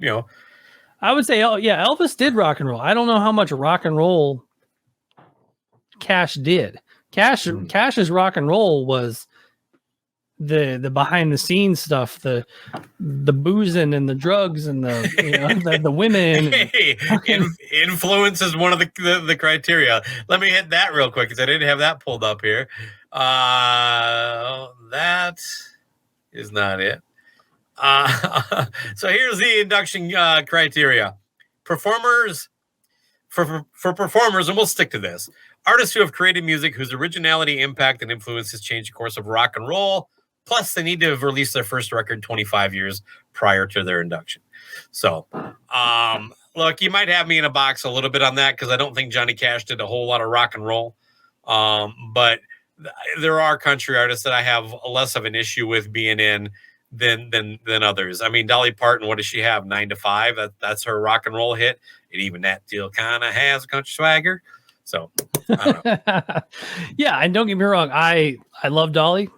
I would say, Elvis did rock and roll. I don't know how much rock and roll Cash did. Cash's rock and roll was the behind the scenes stuff, the boozing and the drugs and the the women. Hey, influence is one of the criteria. Let me hit that real quick because I didn't have that pulled up here. That is not it. So here's the induction criteria. Performers, for performers, and we'll stick to this. Artists who have created music whose originality, impact, and influence has changed the course of rock and roll. Plus, they need to have released their first record 25 years prior to their induction. So, look, you might have me in a box a little bit on that because I don't think Johnny Cash did a whole lot of rock and roll. But there are country artists that I have less of an issue with being in than others. I mean, Dolly Parton, what does she have? 9 to 5. That's her rock and roll hit. And even that deal kind of has a country swagger. So, I don't know. Yeah, and don't get me wrong. I love Dolly.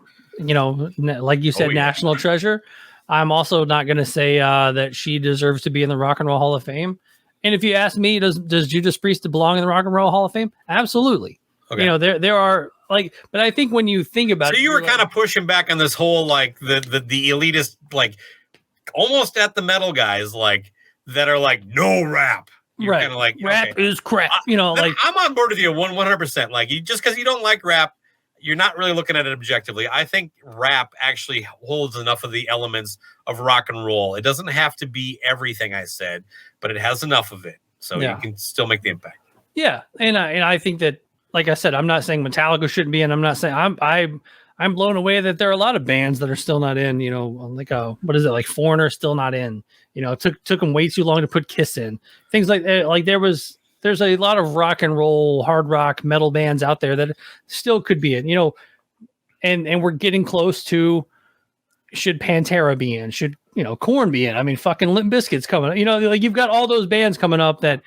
Like you said, national treasure. I'm also not going to say that she deserves to be in the Rock and Roll Hall of Fame. And if you ask me, does Judas Priest belong in the Rock and Roll Hall of Fame? Absolutely. Okay. There are but I think when you think about it, so you were kind of pushing back on this whole the elitist, almost at the metal guys that are no rap. you're right. kind of like, rap okay, is crap. Like I'm on board with you 100%. Like, just because you don't like rap, you're not really looking at it objectively. I think rap actually holds enough of the elements of rock and roll. It doesn't have to be everything I said, but it has enough of it, so you can still make the impact. Yeah, and I think that, like I said, I'm not saying Metallica shouldn't be in. I'm not saying I'm blown away that there are a lot of bands that are still not in. Like what is it, like Foreigner still not in? It took them way too long to put Kiss in. Things like that. Like there's a lot of rock and roll, hard rock, metal bands out there that still could be in. And we're getting close to, should Pantera be in? Should Korn be in? I mean, fucking Limp Bizkit's coming up. Like you've got all those bands coming up that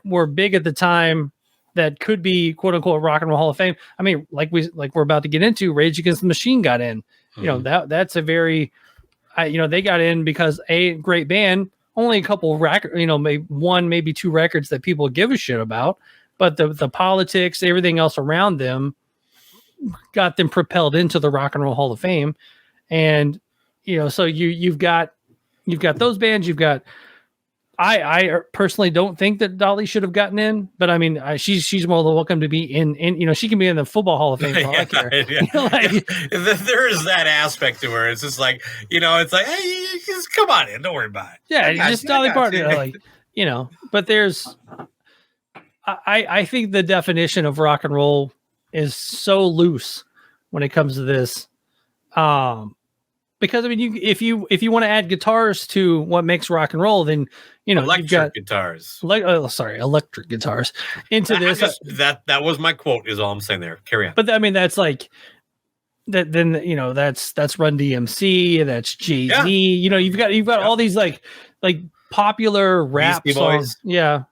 were big at the time that could be quote unquote Rock and Roll Hall of Fame. I mean, like we're about to get into, Rage Against the Machine got in. That's a very, they got in because a great band. Only a couple records, maybe one, maybe two records that people give a shit about, but the politics, everything else around them got them propelled into the Rock and Roll Hall of Fame. And, so you've got those bands. You've got, I personally don't think that Dolly should have gotten in, but I mean, she's more than welcome to be in, she can be in the Football Hall of Fame. For all I care. There is that aspect to her. It's just like, it's like, hey, just come on in. Don't worry about it. Yeah. Just Dolly Parton, but there's, I think the definition of rock and roll is so loose when it comes to this. Because I mean, if you want to add guitars to what makes rock and roll, then electric guitars. Electric guitars into this. That was my quote. Is all I'm saying there. Carry on. But I mean, that's like that. Then that's Run DMC. That's Jay-Z. Yeah. You've got all these like popular rap Beastie songs. Boys. Yeah.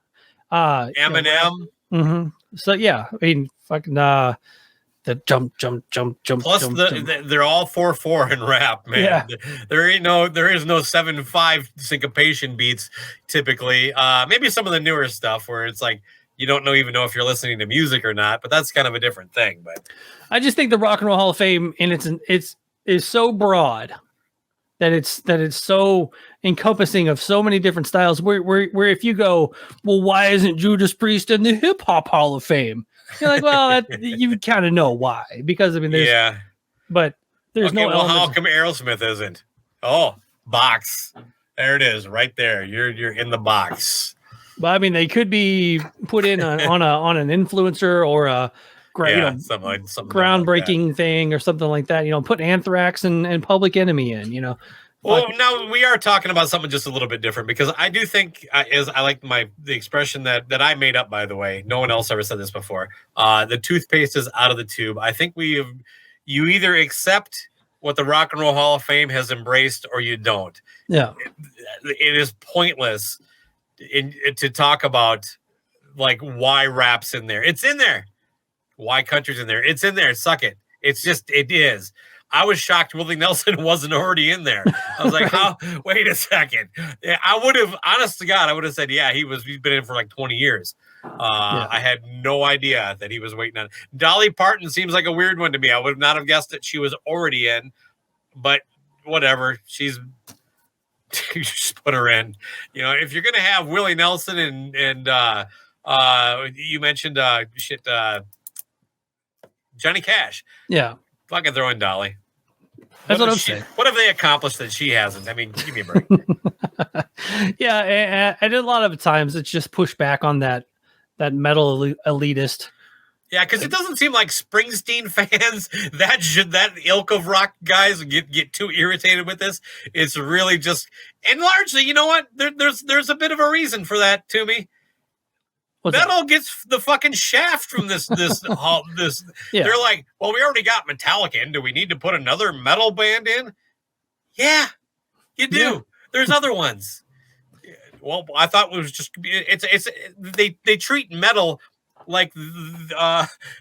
Eminem. Mm-hmm. So yeah, I mean, fucking. The jump. Plus, they're all 4/4 in rap, man. Yeah. There is no 7/5 syncopation beats typically. Maybe some of the newer stuff where it's like you don't even know if you're listening to music or not, but that's kind of a different thing. But I just think the Rock and Roll Hall of Fame is so broad that it's so encompassing of so many different styles. Where if you go, well, why isn't Judas Priest in the Hip Hop Hall of Fame? You're like, well, you kind of know why, because I mean, but there's no. Well, how come Aerosmith isn't? Oh, box. There it is, right there. You're in the box. Well, I mean, they could be put in on an influencer or a something groundbreaking like thing or something like that. Put Anthrax and Public Enemy in. Well, now we are talking about something just a little bit different, because I do think I like the expression that I made up, by the way. No one else ever said this before. The toothpaste is out of the tube. I think you either accept what the Rock and Roll Hall of Fame has embraced or you don't. Yeah. It is pointless to talk about like why rap's in there. It's in there. Why country's in there. It's in there. Suck it. It is. I was shocked Willie Nelson wasn't already in there. I was like, how? Wait a second. I would have, honest to God, I would have said, yeah, he's been in for like 20 years. I had no idea that he was waiting on. Dolly Parton seems like a weird one to me. I would not have guessed that she was already in, but whatever. You just put her in. If you're going to have Willie Nelson and you mentioned Johnny Cash. Yeah. Fucking throw in Dolly. That's what I'm saying. What have they accomplished that she hasn't? I mean, give me a break. Yeah, and a lot of times it's just push back on that metal elitist. Yeah, because it doesn't seem like Springsteen fans, that ilk of rock guys get too irritated with this. It's really just, and largely, you know what? There's a bit of a reason for that, to me. Metal gets the fucking shaft from this. Yeah. They're like, well, we already got Metallica in. Do we need to put another metal band in? Yeah, you do. Yeah. There's other ones. Well, I thought it was just they treat metal like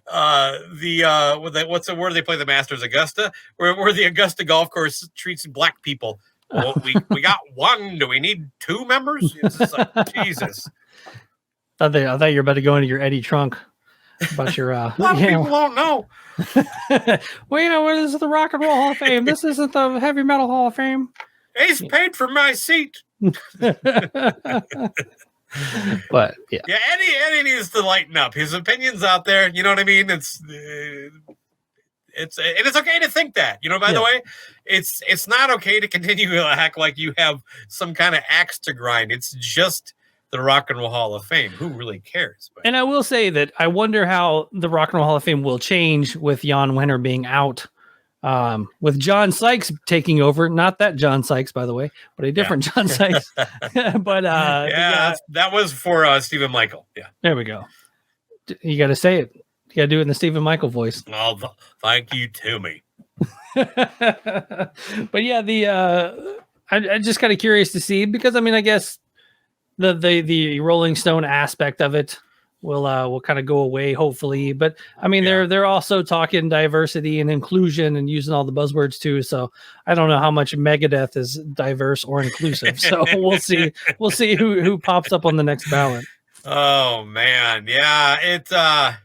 what's where they play the Masters, Augusta, where the Augusta golf course treats black people. Well, we got one. Do we need two members? It's just like, Jesus. I thought you were about to go into your Eddie Trunk about your. A lot of people don't know. Well, this is the Rock and Roll Hall of Fame. This isn't the Heavy Metal Hall of Fame. Ace paid for my seat. But yeah. Yeah, Eddie needs to lighten up. His opinions out there, you know what I mean? It's okay to think that. You know, by the way, it's not okay to continue to act like you have some kind of axe to grind. It's just the Rock and Roll Hall of Fame. Who really cares? But. And I will say that I wonder how the Rock and Roll Hall of Fame will change with Jan Wenner being out. With John Sykes taking over, not that John Sykes, by the way, but a different John Sykes. But that was for Stephen Michael. Yeah, there we go. You got to say it. You got to do it in the Stephen Michael voice. Oh, thank you, Toomey. But yeah, I'm just kind of curious to see, because I mean, I guess the Rolling Stone aspect of it will kind of go away, hopefully. But I mean, they're also talking diversity and inclusion and using all the buzzwords too. So I don't know how much Megadeth is diverse or inclusive. So we'll see. We'll see who pops up on the next ballot. Oh man, yeah,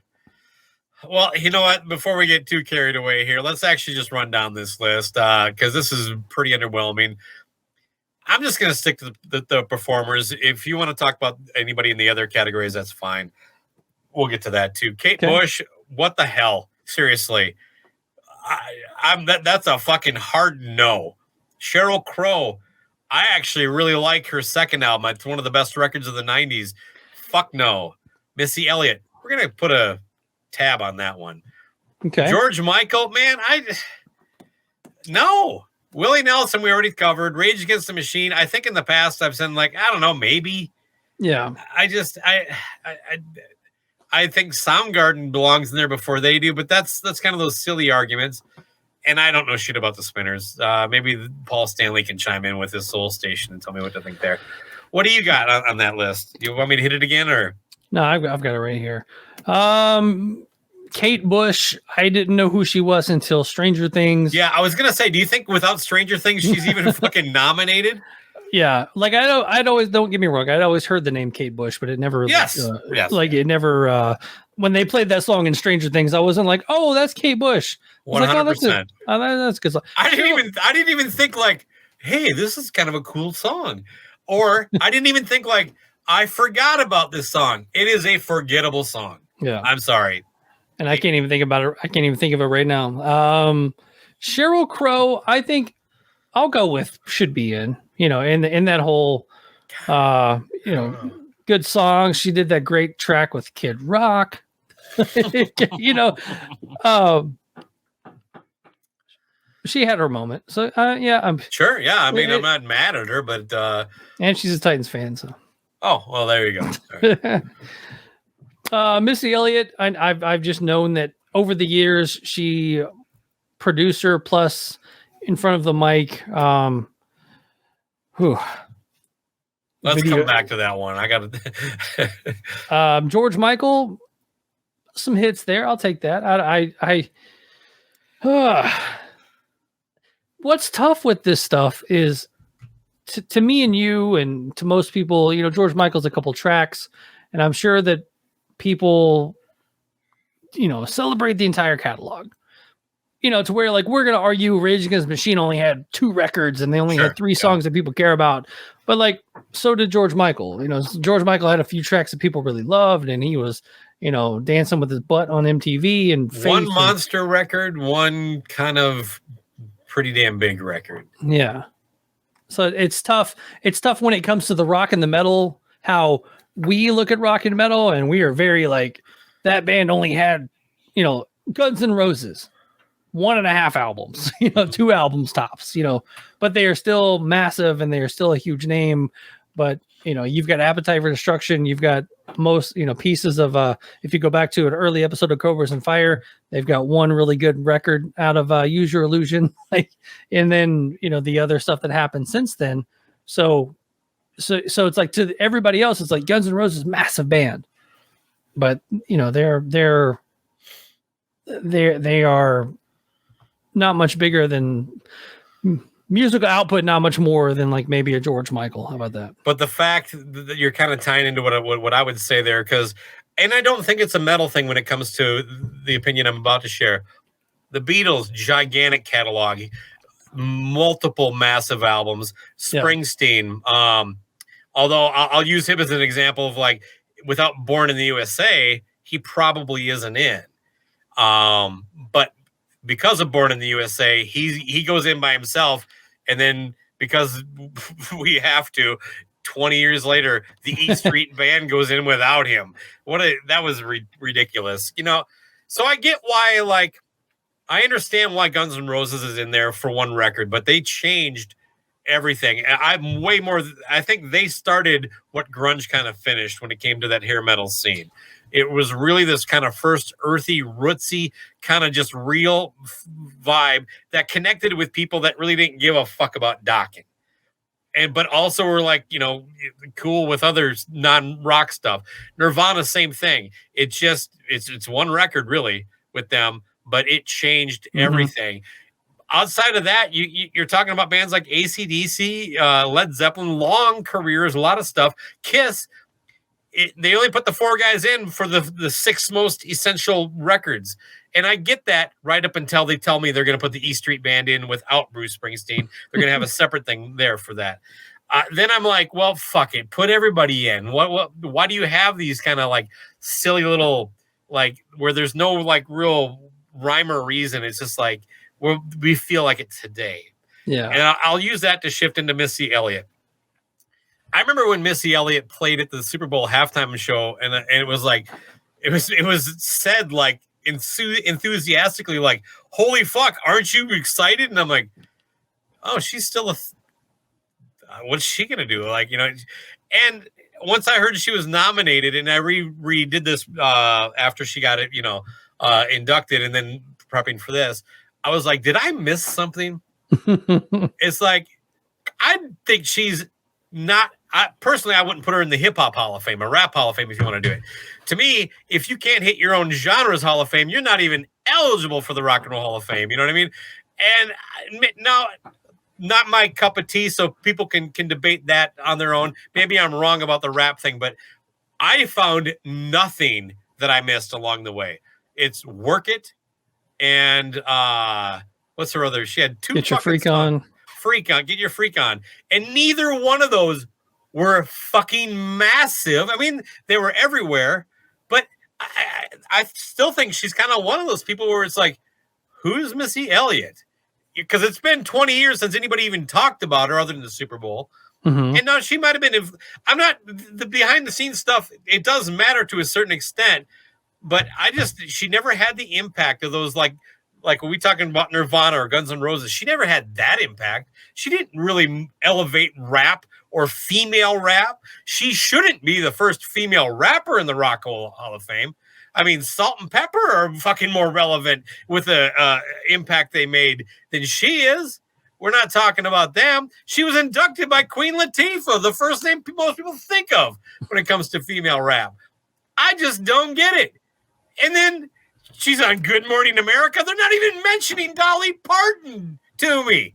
well, you know what? Before we get too carried away here, let's actually just run down this list because this is pretty underwhelming. I'm just going to stick to the performers. If you want to talk about anybody in the other categories, that's fine. We'll get to that too. Kate Bush, what the hell? Seriously. That's a fucking hard no. Sheryl Crow, I actually really like her second album. It's one of the best records of the 90s. Fuck no. Missy Elliott, we're going to put a tab on that one. Okay. George Michael, man, no. Willie Nelson, we already covered. Rage Against the Machine. I think in the past I've said, like, I don't know, maybe. Yeah. I think Soundgarden belongs in there before they do, but that's kind of those silly arguments. And I don't know shit about the Spinners. Maybe Paul Stanley can chime in with his Soul Station and tell me what to think there. What do you got on that list? Do you want me to hit it again, or? No, I've got it right here. Kate Bush, I didn't know who she was until Stranger Things. Yeah, I was gonna say, do you think without Stranger Things she's even fucking nominated? Yeah, like I'd always, don't get me wrong, I'd always heard the name Kate Bush, but it never really, yes. Like it never. When they played that song in Stranger Things, I wasn't like, oh, that's Kate Bush. 100%. That's good. I didn't even think like, hey, this is kind of a cool song, or I didn't even think like, I forgot about this song. It is a forgettable song. Yeah, I'm sorry. And I can't even think about it. I can't even think of it right now. Sheryl Crow, I think I'll go with should be in, in that whole, good song. She did that great track with Kid Rock, she had her moment. So, I'm sure. Yeah. I mean, I'm not mad at her, but, and she's a Titans fan. So, oh, well, there you go. Right. Missy Elliott, I've just known that over the years, she producer plus in front of the mic. Let's come back to that one. I got to. George Michael, some hits there. I'll take that. What's tough with this stuff is to me and you and to most people, George Michael's a couple tracks, and I'm sure that people, celebrate the entire catalog, to where like we're going to argue Rage Against the Machine only had 2 records and they only had 3 songs that people care about. But like, so did George Michael. George Michael had a few tracks that people really loved, and he was, dancing with his butt on MTV and one monster record, one kind of pretty damn big record. Yeah. So it's tough. It's tough when it comes to the rock and the metal, how we look at rock and metal, and we are very like, that band only had, Guns N' Roses, 1.5 albums, 2 albums tops, but they are still massive and they are still a huge name. But, you've got Appetite for Destruction. You've got most, pieces of, if you go back to an early episode of Cobras and Fire, they've got one really good record out of Use Your Illusion. And then, the other stuff that happened since then. So it's like to everybody else, it's like Guns N' Roses, massive band, but they are not much bigger than musical output, not much more than like maybe a George Michael. How about that? But the fact that you're kind of tying into what I would say there, and I don't think it's a metal thing when it comes to the opinion I'm about to share. The Beatles, gigantic catalog, multiple massive albums. Springsteen, Although I'll use him as an example of like, without Born in the USA, he probably isn't in. But because of Born in the USA, he goes in by himself, and then because we have to, 20 years later, the E Street Band goes in without him. That was ridiculous, you know. So I get why, like, I understand why Guns N' Roses is in there for one record, but they changed everything. I'm way more. I think they started what grunge kind of finished when it came to that hair metal scene. It was really this kind of first earthy, rootsy, kind of just real vibe that connected with people that really didn't give a fuck about docking. But also were like, you know, cool with other non-rock stuff. Nirvana, same thing. It's one record really with them, but it changed everything. Outside of that, you're talking about bands like AC/DC, Led Zeppelin, long careers, a lot of stuff. Kiss, they only put the 4 guys in for the 6 most essential records. And I get that right up until they tell me they're going to put the E Street Band in without Bruce Springsteen. They're going to have a separate thing there for that. Then I'm like, well, fuck it. Put everybody in. Why do you have these kind of like silly little, like, where there's no like real rhyme or reason? It's just like, we feel like it today. Yeah. And I'll use that to shift into Missy Elliott. I remember when Missy Elliott played at the Super Bowl halftime show, and it was like, it was said like enthusiastically, like, holy fuck, aren't you excited? And I'm like, oh, she's still what's she gonna do? Like, you know. And once I heard she was nominated, and I redid this after she got it, you know, inducted, and then prepping for this, I was like, did I miss something? It's like, I think she's not. Personally, I wouldn't put her in the hip hop Hall of Fame, or rap Hall of Fame if you want to do it. To me, if you can't hit your own genre's Hall of Fame, you're not even eligible for the Rock and Roll Hall of Fame. You know what I mean? And now, not my cup of tea, so people can debate that on their own. Maybe I'm wrong about the rap thing, but I found nothing that I missed along the way. It's Work It, and what's her other? She had 2. Get Your Freak On. Get Your Freak On. And neither one of those were fucking massive. I mean, they were everywhere, but I still think she's kind of one of those people where it's like, who's Missy Elliott? Because it's been 20 years since anybody even talked about her other than the Super Bowl. And now she might have been, I'm not, the behind the scenes stuff, it does matter to a certain extent, but she never had the impact of those, like when we talking about Nirvana or Guns N' Roses, she never had that impact. She didn't really elevate rap or female rap. She shouldn't be the first female rapper in the Rock Hall of Fame. I mean, Salt and Pepper are fucking more relevant with the impact they made than she is. We're not talking about them. She was inducted by Queen Latifah, the first name most people think of when it comes to female rap. I just don't get it. And then she's on Good Morning America. They're not even mentioning Dolly Parton to me.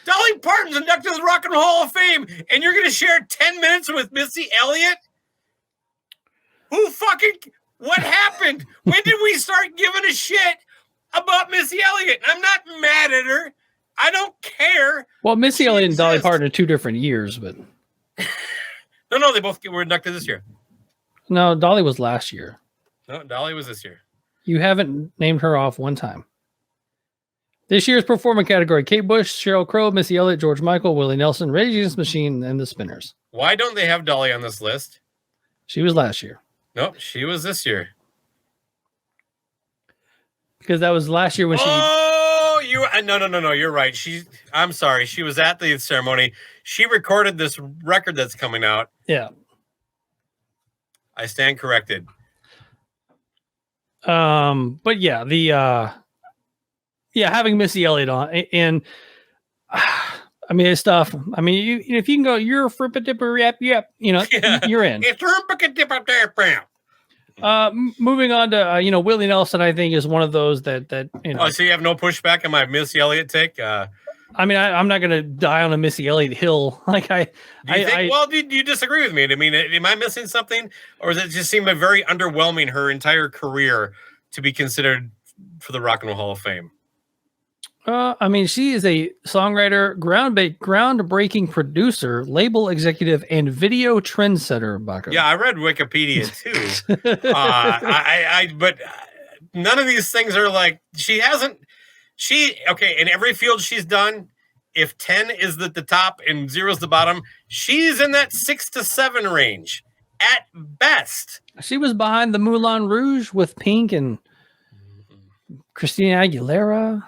Dolly Parton's inducted to the Rock and Roll Hall of Fame, and you're going to share 10 minutes with Missy Elliott? What happened? When did we start giving a shit about Missy Elliott? I'm not mad at her. I don't care. Well, Missy Elliott and Dolly Parton are 2 different years, but no, they both were inducted this year. No, Dolly was last year. No, Dolly was this year. You haven't named her off one time. This year's performer category: Kate Bush, Sheryl Crow, Missy Elliott, George Michael, Willie Nelson, Rage Against the Machine, and the Spinners. Why don't they have Dolly on this list? She was last year. Nope, she was this year. Because that was last year when she... Oh, no, you're right. I'm sorry. She was at the ceremony. She recorded this record that's coming out. Yeah. I stand corrected. But yeah, having Missy Elliott on, and I mean, it's tough. I mean, if you can go, you're a frippa dipper yep, you know, you're in. It's frippa dipper dipper. Moving on to Willie Nelson, I think is one of those that you know. Oh, so you have no pushback on my Missy Elliott take? I mean, I'm not going to die on a Missy Elliott hill. Like do you disagree with me? I mean, am I missing something, or does it just seem very underwhelming her entire career to be considered for the Rock and Roll Hall of Fame? I mean, she is a songwriter, groundbreaking producer, label executive, and video trendsetter. Bakko. Yeah, I read Wikipedia too. But none of these things are like okay, in every field she's done, if 10 is the top and 0 is the bottom, she's in that 6 to 7 range at best. She was behind the Moulin Rouge with Pink and Christina Aguilera.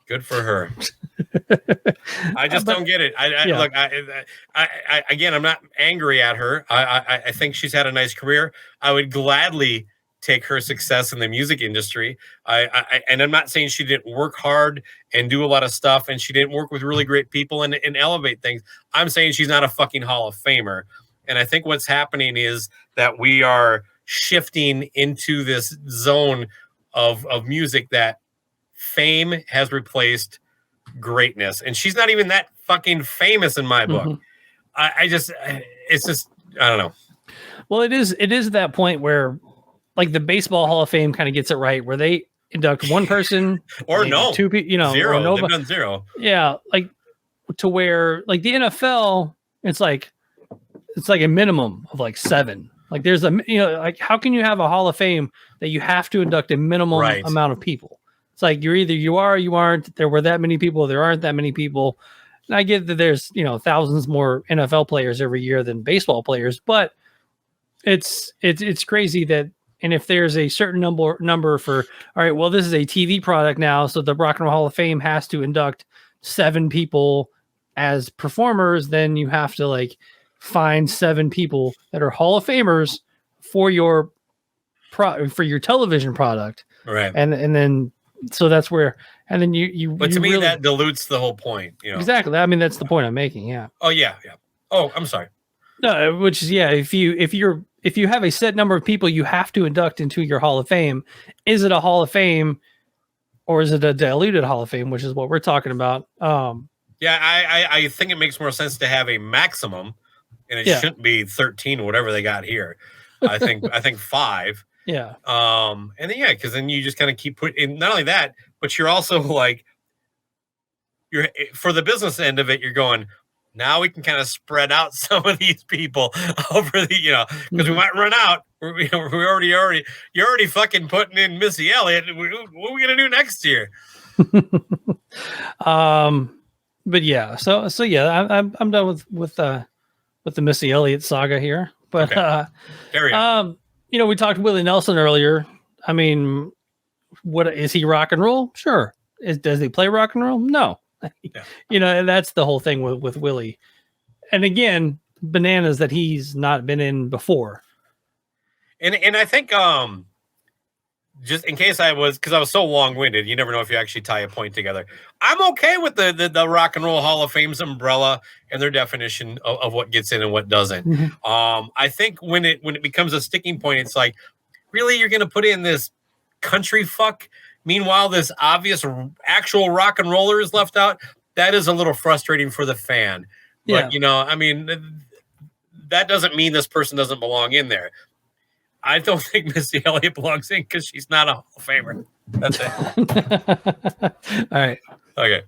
Good for her. I just don't get it. Look, again, I'm not angry at her. I think she's had a nice career. I would gladly take her success in the music industry. And I'm not saying she didn't work hard and do a lot of stuff, and she didn't work with really great people and elevate things. I'm saying she's not a fucking Hall of Famer. And I think what's happening is that we are shifting into this zone of music that fame has replaced greatness, and she's not even that fucking famous in my book. It's just I don't know. Well, it is that point where like the Baseball Hall of Fame kind of gets it right, where they induct one person or no 2 people, zero. No, they've done 0. Yeah, like to where like the NFL, it's like a minimum of like 7. Like there's like how can you have a Hall of Fame that you have to induct a minimum amount of people? It's like you're either you are or you aren't. There were that many people. There aren't that many people. And I get that there's thousands more NFL players every year than baseball players, but it's crazy that. And if there's a certain number for all right, well, this is a TV product now, so the Rock and Roll Hall of Fame has to induct 7 people as performers. Then you have to like find 7 people that are Hall of Famers for your for your television product, right? And then. So that's where, and then you. But to me, that dilutes the whole point. Exactly. I mean, that's the point I'm making. Yeah. Oh yeah. Oh, I'm sorry. No, which is if you have a set number of people you have to induct into your Hall of Fame, is it a Hall of Fame, or is it a diluted Hall of Fame, which is what we're talking about? Yeah, I think it makes more sense to have a maximum, and it shouldn't be 13, whatever they got here. I think 5. Yeah. And then because then you just kind of keep putting. Not only that, but you're also like, you're for the business end of it. You're going now. We can kind of spread out some of these people over the because we might run out. You're already fucking putting in Missy Elliott. What are we gonna do next year? But yeah. So I'm done with the Missy Elliott saga here. But Carry on. We talked to Willie Nelson earlier. I mean, what is he rock and roll? Sure. Does he play rock and roll? No. Yeah. And that's the whole thing with Willie. And again, bananas that he's not been in before. And I think just in case because I was so long-winded, you never know if you actually tie a point together. I'm okay with the Rock and Roll Hall of Fame's umbrella and their definition of what gets in and what doesn't. Mm-hmm. I think when it becomes a sticking point, it's like, really, you're going to put in this country fuck? Meanwhile, this obvious actual rock and roller is left out. That is a little frustrating for the fan. But, I mean, that doesn't mean this person doesn't belong in there. I don't think Missy Elliott belongs in because she's not a Hall of Famer. That's it. All right. Okay.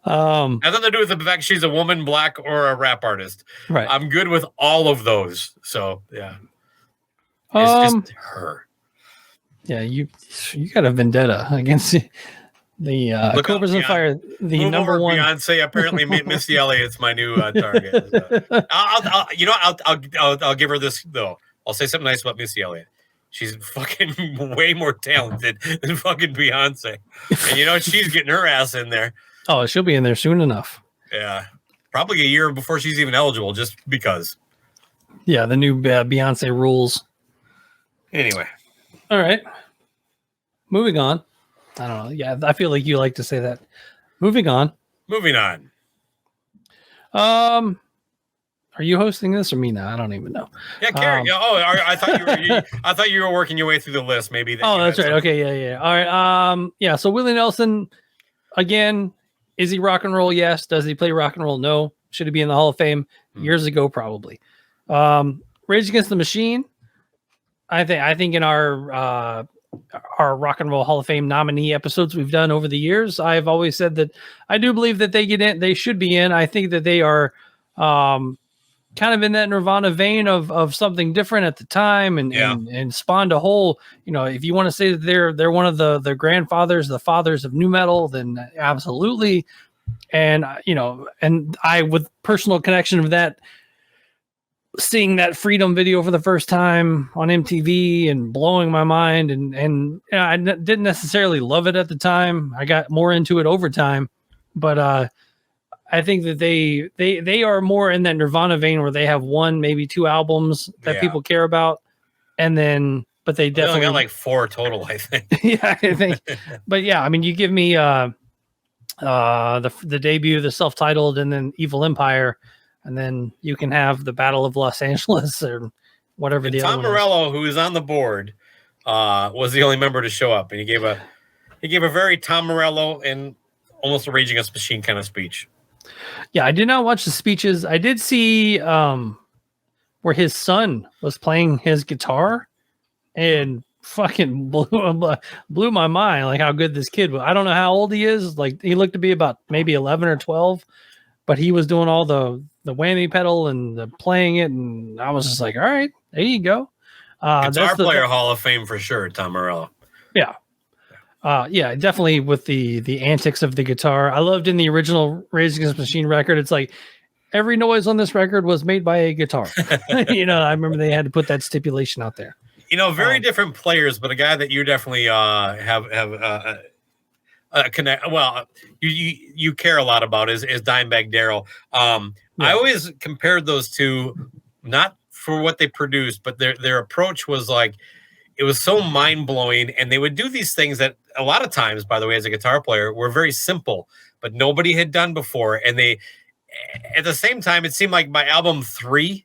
Nothing to do with the fact she's a woman, black, or a rap artist. Right. I'm good with all of those. So yeah. It's just her. Yeah, you got a vendetta against the Cobras and Fire. The number one Beyonce. Apparently, Missy Elliott's my new target. So. I'll give her this though. I'll say something nice about Missy Elliott. She's fucking way more talented than fucking Beyonce. And she's getting her ass in there. Oh, she'll be in there soon enough. Yeah. Probably a year before she's even eligible, just because. Yeah, the new Beyonce rules. Anyway. All right. Moving on. I don't know. Yeah, I feel like you like to say that. Moving on. Are you hosting this or me now? I don't even know. Yeah, Carrie. I thought you were working your way through the list. Maybe. That's right. Okay. Yeah. All right. Yeah. So Willie Nelson, again, is he rock and roll? Yes. Does he play rock and roll? No. Should he be in the Hall of Fame? Years ago, probably. Rage Against the Machine. I think in our our Rock and Roll Hall of Fame nominee episodes we've done over the years, I've always said that I do believe that they get in, they should be in. I think that they are kind of in that Nirvana vein of something different at the time, and spawned a whole, if you want to say that they're one of the grandfathers, the fathers of nu metal, then absolutely. And and I, with personal connection of that, seeing that Freedom video for the first time on MTV and blowing my mind, and I didn't necessarily love it at the time. I got more into it over time, but I think that they are more in that Nirvana vein where they have one, maybe two albums that people care about, and then but they definitely got like 4 total, I think. Yeah, I think. But yeah, I mean, you give me the debut, the self-titled, and then Evil Empire, and then you can have the Battle of Los Angeles or whatever. And the Tom other Morello, who is on the board, was the only member to show up, and he gave a very Tom Morello and almost a Rage Against the Machine kind of speech. Yeah, I did not watch the speeches. I did see where his son was playing his guitar, and fucking blew my mind, like how good this kid was. I don't know how old he is. Like, he looked to be about maybe 11 or 12, but he was doing all the whammy pedal and the playing it, and I was just like, all right, there you go. Guitar player Hall of Fame for sure, Tom Morello. Yeah. Yeah, definitely with the antics of the guitar. I loved in the original Rage Against the Machine record, it's like every noise on this record was made by a guitar. I remember they had to put that stipulation out there. Very different players, but a guy that you definitely have connect. Well, you care a lot about is Dimebag Darrell. I always compared those two, not for what they produced, but their approach was like, it was so mind-blowing, and they would do these things that a lot of times, by the way, as a guitar player, were very simple, but nobody had done before. And they, at the same time, it seemed like by album 3,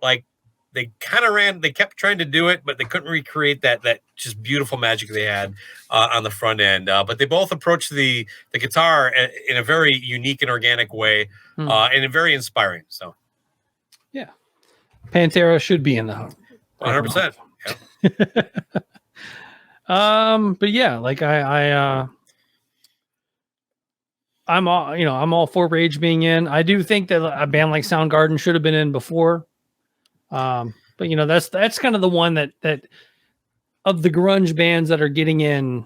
like they kept trying to do it, but they couldn't recreate that just beautiful magic they had on the front end. But they both approached the guitar in a very unique and organic way, and very inspiring. So, yeah, Pantera should be in the 100%. But yeah, like I'm all for Rage being in. I do think that a band like Soundgarden should have been in before. But that's kind of the one that of the grunge bands that are getting in.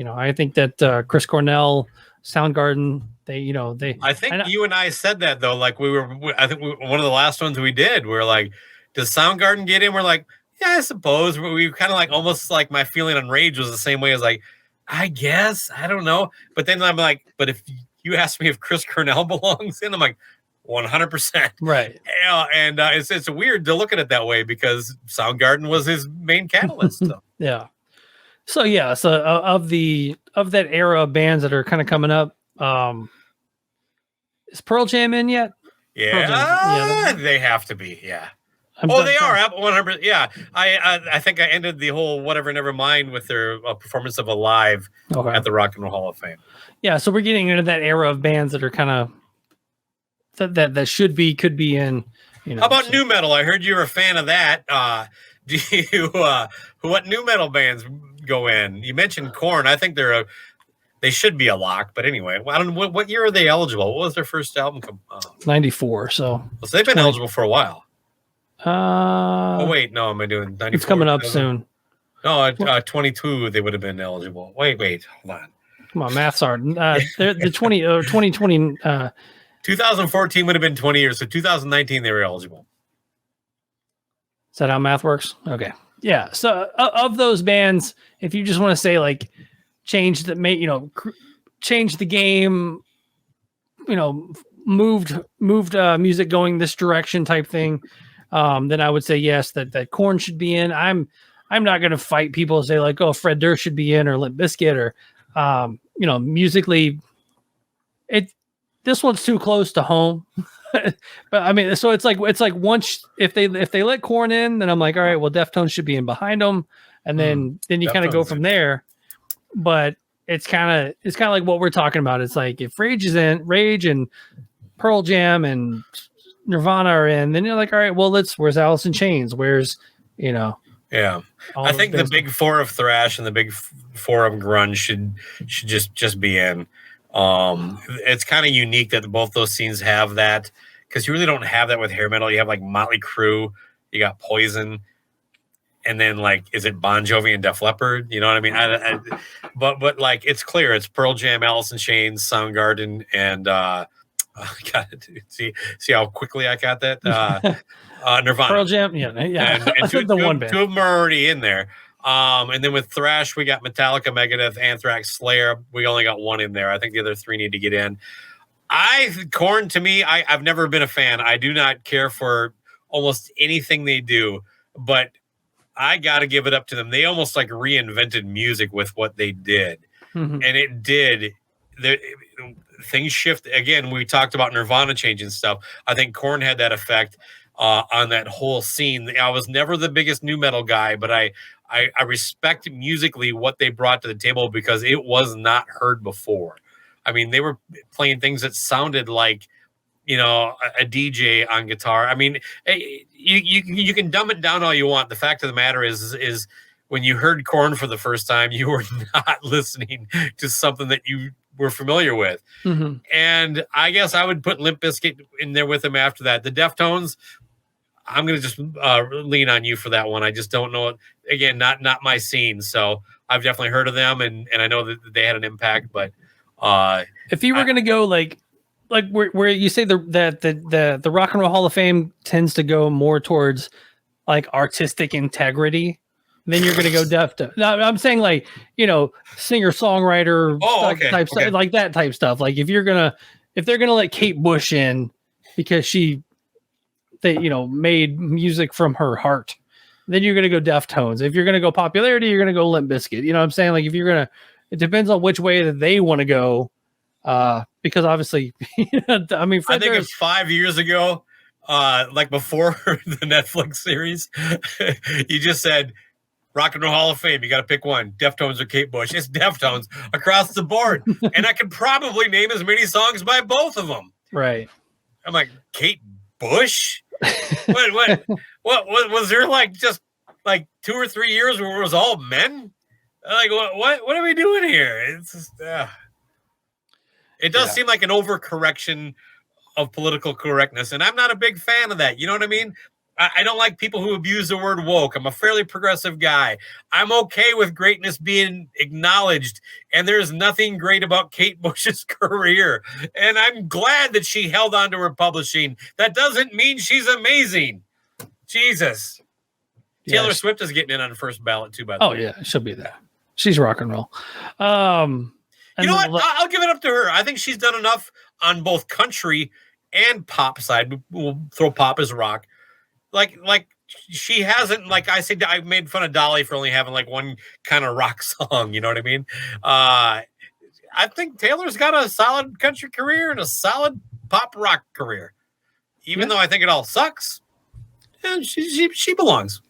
I think that Chris Cornell, Soundgarden, I think you and I said that though. Like I think one of the last ones we did, we were like, does Soundgarden get in? We're like, yeah, I suppose. We kind of like, almost like my feeling on Rage was the same way as like, I guess, I don't know. But then I'm like, but if you ask me if Chris Cornell belongs in, I'm like, 100%. Right. Yeah, and it's weird to look at it that way because Soundgarden was his main catalyst. So. Yeah. So of that era of bands that are kind of coming up, is Pearl Jam in yet? Yeah, they have to be. Yeah. They are 100%. Yeah, I think I ended the whole whatever, never mind with their performance of Alive at the Rock and Roll Hall of Fame. Yeah, so we're getting into that era of bands that are kind of that could be in. How about nu metal? I heard you were a fan of that. Do you? What nu metal bands go in? You mentioned Korn. I think they should be a lock. But anyway, I don't know what year are they eligible. What was their first album? 94. So they've been eligible for a while. Oh wait, no, am I doing 94? It's coming up soon. No, 22 they would have been eligible. Wait, hold on. Come on, math's hard. The 2020 2014 would have been 20 years, so 2019 they were eligible. Is that how math works? Okay. Yeah. So of those bands, if you just want to say like change the game, moved music going this direction type thing, then I would say yes, that Korn should be in. I'm not going to fight people and say like, oh, Fred Durst should be in, or Limp Bizkit, or musically, this one's too close to home. But I mean, so it's like once if they let Korn in, then I'm like, all right, well, Deftones should be in behind them, and then you kind of go from there. But it's kind of like what we're talking about. It's like if Rage is in, Rage and Pearl Jam and Nirvana are in, then you're like, all right, well, where's Alice in Chains? Where's Yeah, All I those think the bands. big four of thrash and the big four of grunge should just be in. It's kind of unique that both those scenes have that, because you really don't have that with hair metal. You have like Motley Crue, you got Poison, and then like, is it Bon Jovi and Def Leppard? You know what I mean? But like, it's clear it's Pearl Jam, Alice in Chains, Soundgarden, and see how quickly I got that. Nirvana. Pearl Jam, yeah. And two, the one two, band. two of them are already in there. And then with thrash, we got Metallica, Megadeth, Anthrax, Slayer. We only got one in there. I think the other three need to get in. Korn, to me, I've never been a fan. I do not care for almost anything they do, but I got to give it up to them. They almost like reinvented music with what they did. Mhm. And it did. Things shift. Again, we talked about Nirvana changing stuff. I think Korn had that effect on that whole scene. I was never the biggest nu metal guy, but I respect musically what they brought to the table because it was not heard before. I mean, they were playing things that sounded like, you know, a DJ on guitar. I mean, you can dumb it down all you want. The fact of the matter is when you heard Korn for the first time, you were not listening to something that you were familiar with. Mhm. And I guess I would put Limp Bizkit in there with them after that. The Deftones, I'm going to just lean on you for that one. I just don't know. Again, not my scene. So I've definitely heard of them, and I know that they had an impact. But if you were going to go like where you say the Rock and Roll Hall of Fame tends to go more towards like artistic integrity, then you're going to go Deftones. No, I'm saying like, you know, singer songwriter type stuff, like that type stuff. Like if they're gonna let Kate Bush in because they made music from her heart, then you're gonna go Deftones. If you're gonna go popularity, you're gonna go Limp Bizkit. You know what I'm saying? Like if you're gonna, it depends on which way that they want to go. Because obviously, I mean, I think it's 5 years ago, like before the Netflix series, you just said Rock and Roll Hall of Fame. You got to pick one: Deftones or Kate Bush. It's Deftones across the board, and I could probably name as many songs by both of them. Right. I'm like, Kate Bush. What was there like just like 2 or 3 years where it was all men? Like what are we doing here? It's just it does seem like an overcorrection of political correctness, and I'm not a big fan of that. You know what I mean? I don't like people who abuse the word woke. I'm a fairly progressive guy. I'm okay with greatness being acknowledged, and there's nothing great about Kate Bush's career. And I'm glad that she held on to her publishing. That doesn't mean she's amazing. Jesus. Taylor Swift is getting in on the first ballot too, by the way. Oh yeah, she'll be there. She's rock and roll. You know what? I'll give it up to her. I think she's done enough on both country and pop side. We'll throw pop as rock. Like she hasn't, like I said, I made fun of Dolly for only having like one kind of rock song. You know what I mean? I think Taylor's got a solid country career and a solid pop rock career. Even though I think it all sucks, and she belongs.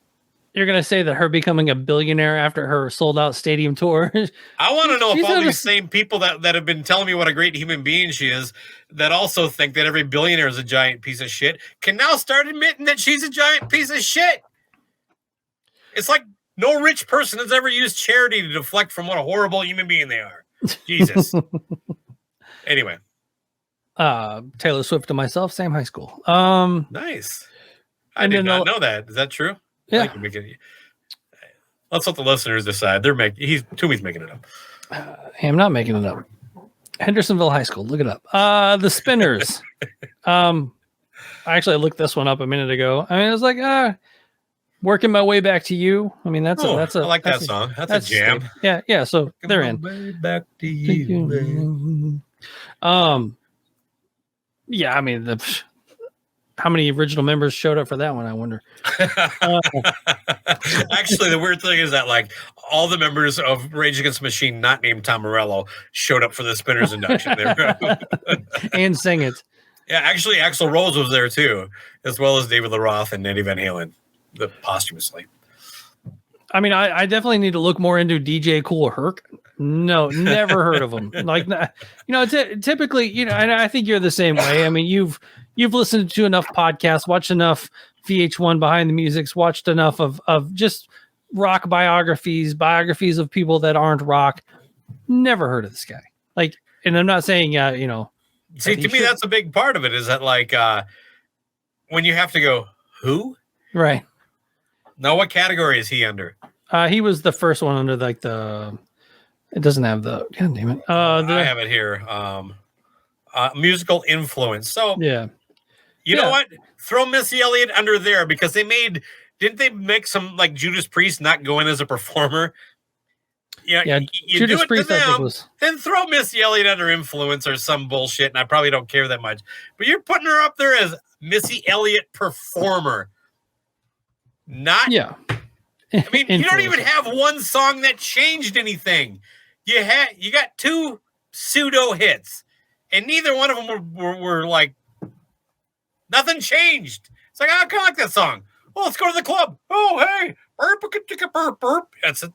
You're going to say that her becoming a billionaire after her sold out stadium tour. I want to know if all these same people that have been telling me what a great human being she is, that also think that every billionaire is a giant piece of shit, can now start admitting that she's a giant piece of shit. It's like no rich person has ever used charity to deflect from what a horrible human being they are. Jesus. Anyway. Taylor Swift and myself, same high school. Nice. I did not know that. Is that true? Yeah. Let's let the listeners decide. Toomey's making it up. I'm not making it up. Hendersonville High School. Look it up. The Spinners. I actually looked this one up a minute ago. I mean, it was like working my way back to you. I mean, I like that song. That's a jam. Yeah. So they're in. Way back to you. Yeah. I mean, how many original members showed up for that one? I wonder. Actually, the weird thing is that like all the members of Rage Against the Machine, not named Tom Morello, showed up for the Spinners induction there and sing it. Yeah, actually, Axl Rose was there too, as well as David Lee Roth and Eddie Van Halen, posthumously. I mean, I definitely need to look more into DJ Kool Herc. No, never heard of him. Like, typically, and I think you're the same way. I mean, you've listened to enough podcasts, watched enough VH1 Behind the Musics, watched enough of just rock biographies of people that aren't rock. Never heard of this guy. Like, and I'm not saying, See, to me, that's a big part of it. Is that like when you have to go, who? Right. Now, what category is he under? He was the first one under like the. It doesn't have the. God damn it. I have it here. Musical influence. So yeah. You know what? Throw Missy Elliott under there because didn't they make some like Judas Priest not go in as a performer? Yeah, you Judas do it Priest, to them, I think was... then throw Missy Elliott under influence or some bullshit, and I probably don't care that much. But you're putting her up there as Missy Elliott performer. Not I mean, you don't even have one song that changed anything. You got two pseudo hits, and neither one of them were like nothing changed. It's like, I kind of like that song. Well, let's go to the club. Oh, hey, burp, burp. That's it.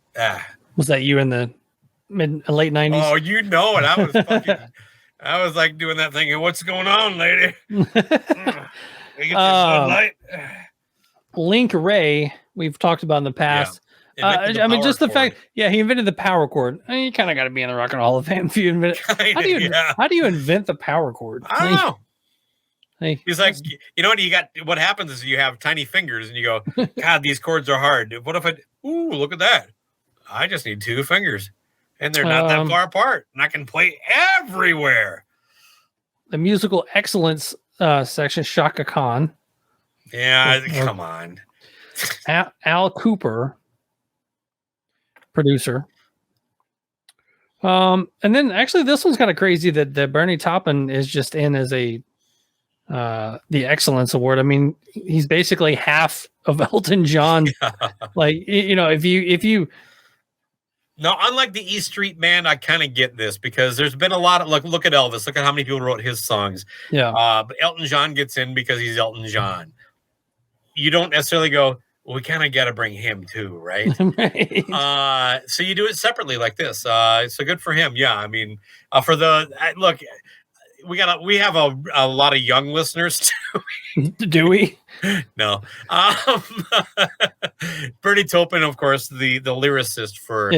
Was that you in the late 90s? Oh, you know it. I was like doing that thing. What's going on, lady? Link Ray, we've talked about in the past. I mean, just the fact, he invented the power chord. I mean, you kind of got to be in the Rock and Hall of Fame if you invent it. How do you invent the power chord? I don't know. He's like, you know what? What happens is you have tiny fingers and you go, God, these chords are hard. What if look at that. I just need two fingers and they're not that far apart and I can play everywhere. The musical excellence section, Shaka Khan. Yeah, come on. Al Cooper, producer. And then actually this one's kind of crazy that Bernie Taupin is just in as the Excellence Award. I mean, he's basically half of Elton John. Like, if you no, unlike the E Street Band, I kind of get this because there's been a lot of look at Elvis. Look at how many people wrote his songs. Yeah. But Elton John gets in because he's Elton John. You don't necessarily go, well, we kind of got to bring him too, right? Right. So you do it separately like this. So good for him. Yeah. I mean, for look, we have a lot of young listeners too. Do we? No. Bernie Taupin, of course, the lyricist for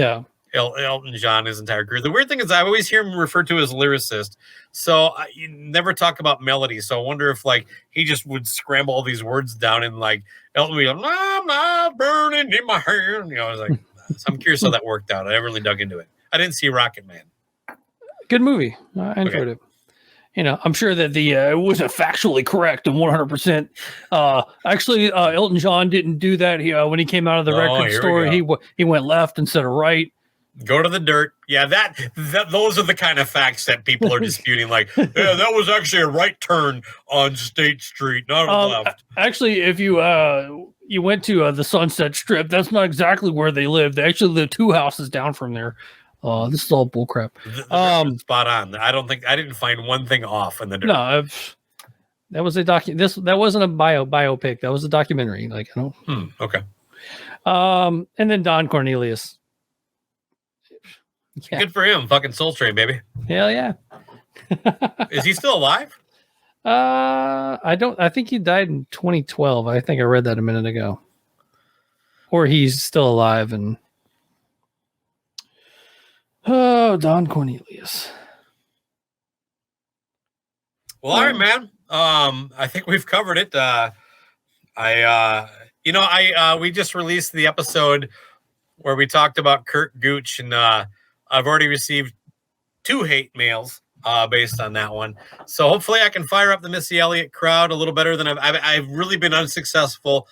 Elton John, his entire career. The weird thing is I always hear him referred to as lyricist. So you never talk about melody. So I wonder if like he just would scramble all these words down and like Elton would go, I'm not burning in my hand. I was like, so I'm curious how that worked out. I never really dug into it. I didn't see Rocket Man. Good movie. I enjoyed it. I'm sure that it wasn't factually correct and 100%. Actually, Elton John didn't do that. When he came out of the record store, he went left instead of right. Go to the dirt. Yeah, those are the kind of facts that people are disputing. Like, yeah, that was actually a right turn on State Street, not a left. Actually, if you went to the Sunset Strip, that's not exactly where they lived. They actually live 2 houses down from there. This is all bullcrap. Spot on. I didn't find one thing off in the dirt. No, that was a that wasn't a biopic. That was a documentary. Like, I don't. Okay. And then Don Cornelius. Yeah. Good for him. Fucking Soul Train, baby. Hell yeah. Is he still alive? I think he died in 2012. I think I read that a minute ago. Or he's still alive and Don Cornelius. Well, all right, man. I think we've covered it. We just released the episode where we talked about Kurt Gooch, and I've already received 2 hate mails based on that one. So hopefully I can fire up the Missy Elliott crowd a little better than I've really been unsuccessful.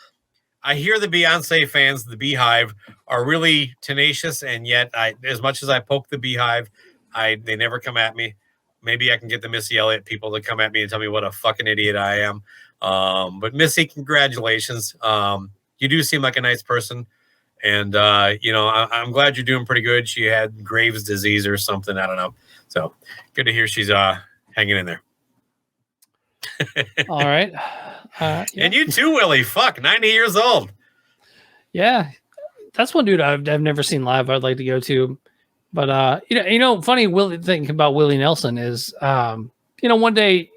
I hear the Beyonce fans, the Beehive, are really tenacious, and yet as much as I poke the Beehive, they never come at me. Maybe I can get the Missy Elliott people to come at me and tell me what a fucking idiot I am. But Missy, congratulations. You do seem like a nice person. And, I'm glad you're doing pretty good. She had Graves' disease or something. I don't know. So good to hear she's hanging in there. All right. And you too, Willie. Fuck, 90 years old. Yeah. That's one dude I've never seen live I'd like to go to. But, funny thing about Willie Nelson is, one day,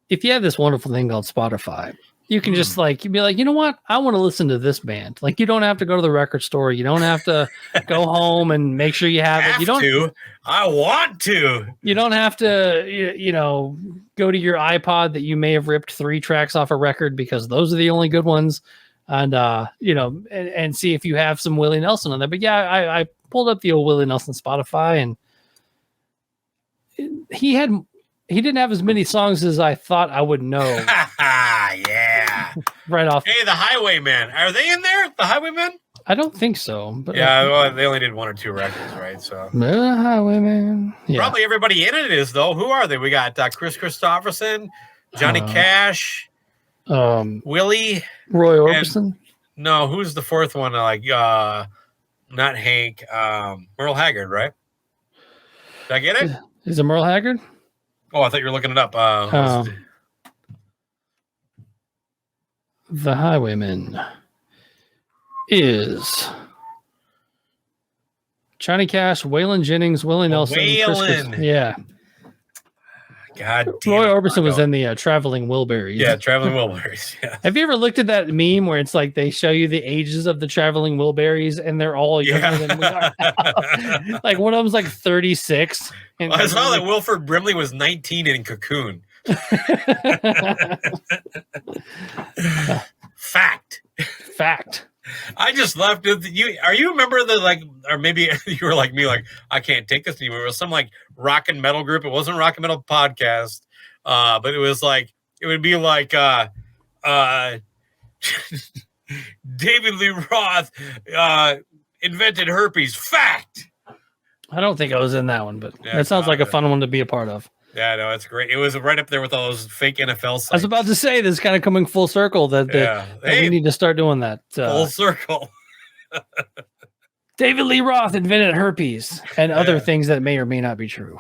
if you have this wonderful thing called Spotify, You can just like, you'd be like, you know what? I want to listen to this band. Like, you don't have to go to the record store. You don't have to go home and make sure you have it. You don't. I want to. You don't have to, go to your iPod that you may have ripped 3 tracks off a record because those are the only good ones, and and see if you have some Willie Nelson on there. But yeah, I pulled up the old Willie Nelson Spotify, and he didn't have as many songs as I thought I would know. Yeah. Right off. Hey, the Highwaymen. Are they in there? The Highwaymen? I don't think so. But yeah, well, they only did 1 or 2 records, right? So the Highwaymen. Yeah. Probably everybody in it is, though. Who are they? We got Chris Christopherson, Johnny Cash, Willie, Roy Orbison. No, who's the 4th one? Not Hank. Merle Haggard, right? Did I get it? Is it Merle Haggard? Oh, I thought you were looking it up. The Highwaymen is Johnny Cash, Waylon Jennings, Willie Nelson. Waylon. Yeah. God damn. Roy Orbison was in the Traveling Wilburys. Yeah, Traveling Wilburys. Yeah. Have you ever looked at that meme where it's like they show you the ages of the Traveling Wilburys and they're all younger than we are now? Like one of them's like 36. And I saw that Wilford Brimley was 19 in Cocoon. Fact. I just left it. Are you remember or maybe you were like me, like I can't take this anymore. It was some like rock and metal group. It wasn't a rock and metal podcast, but it was like it would be like David Lee Roth invented herpes. Fact. I don't think I was in that one, but yeah, that sounds like a fun one to be a part of. Yeah, no, it's great. It was right up there with all those fake NFL sites. I was about to say this kind of coming full circle that we need to start doing that. Full circle. David Lee Roth invented herpes and other things that may or may not be true.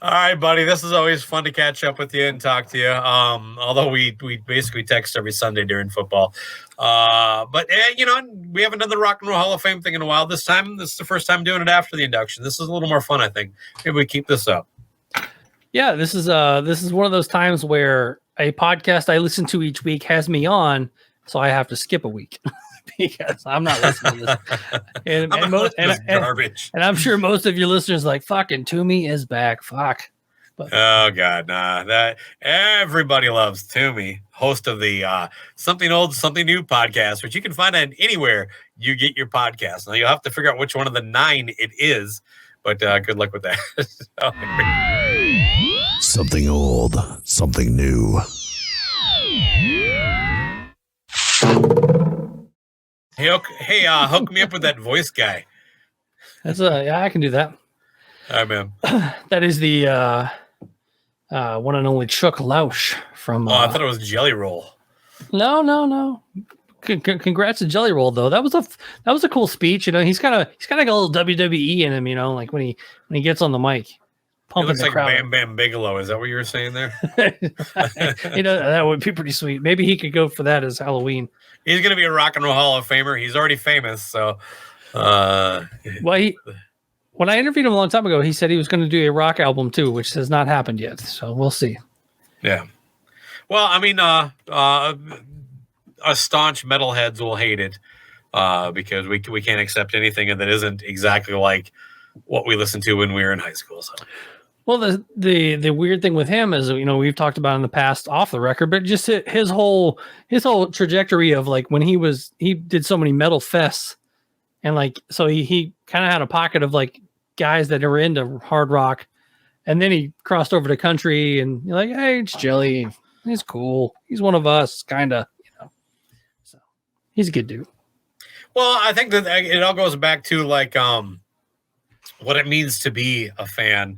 All right, buddy. This is always fun to catch up with you and talk to you. Although we basically text every Sunday during football. But we haven't done the Rock and Roll Hall of Fame thing in a while. This is the first time doing it after the induction. This is a little more fun, I think. Maybe we keep this up. Yeah, this is one of those times where a podcast I listen to each week has me on, so I have to skip a week. Because I'm not listening to this. Garbage. And I'm sure most of your listeners are like, fucking Toomey is back. Fuck. But, oh, God, nah. That everybody loves Toomey, host of the Something Old, Something New podcast, which you can find on anywhere you get your podcast. Now, you'll have to figure out which one of the 9 it is, but good luck with that. Something old, something new. Hey, hook me up with that voice guy. I can do that. All right, man. That is the one and only Chuck Lausch from. I thought it was Jelly Roll. No. Congrats to Jelly Roll though. That was a cool speech. He's got like a little WWE in him. Like when he gets on the mic. It looks like Bam Bam Bigelow. Is that what you were saying there? That would be pretty sweet. Maybe he could go for that as Halloween. He's going to be a Rock and Roll Hall of Famer. He's already famous. So, when I interviewed him a long time ago, he said he was going to do a rock album too, which has not happened yet. So we'll see. Yeah. Well, I mean, us staunch metalheads will hate it because we can't accept anything that isn't exactly like what we listened to when we were in high school. So. Well, the weird thing with him is, we've talked about in the past off the record, but just his whole trajectory of like when he did so many metal fests, and like so he kind of had a pocket of like guys that are into hard rock, and then he crossed over to country, and you're like, hey, it's Jelly, he's cool, he's one of us, kind of, So he's a good dude. Well, I think that it all goes back to like what it means to be a fan.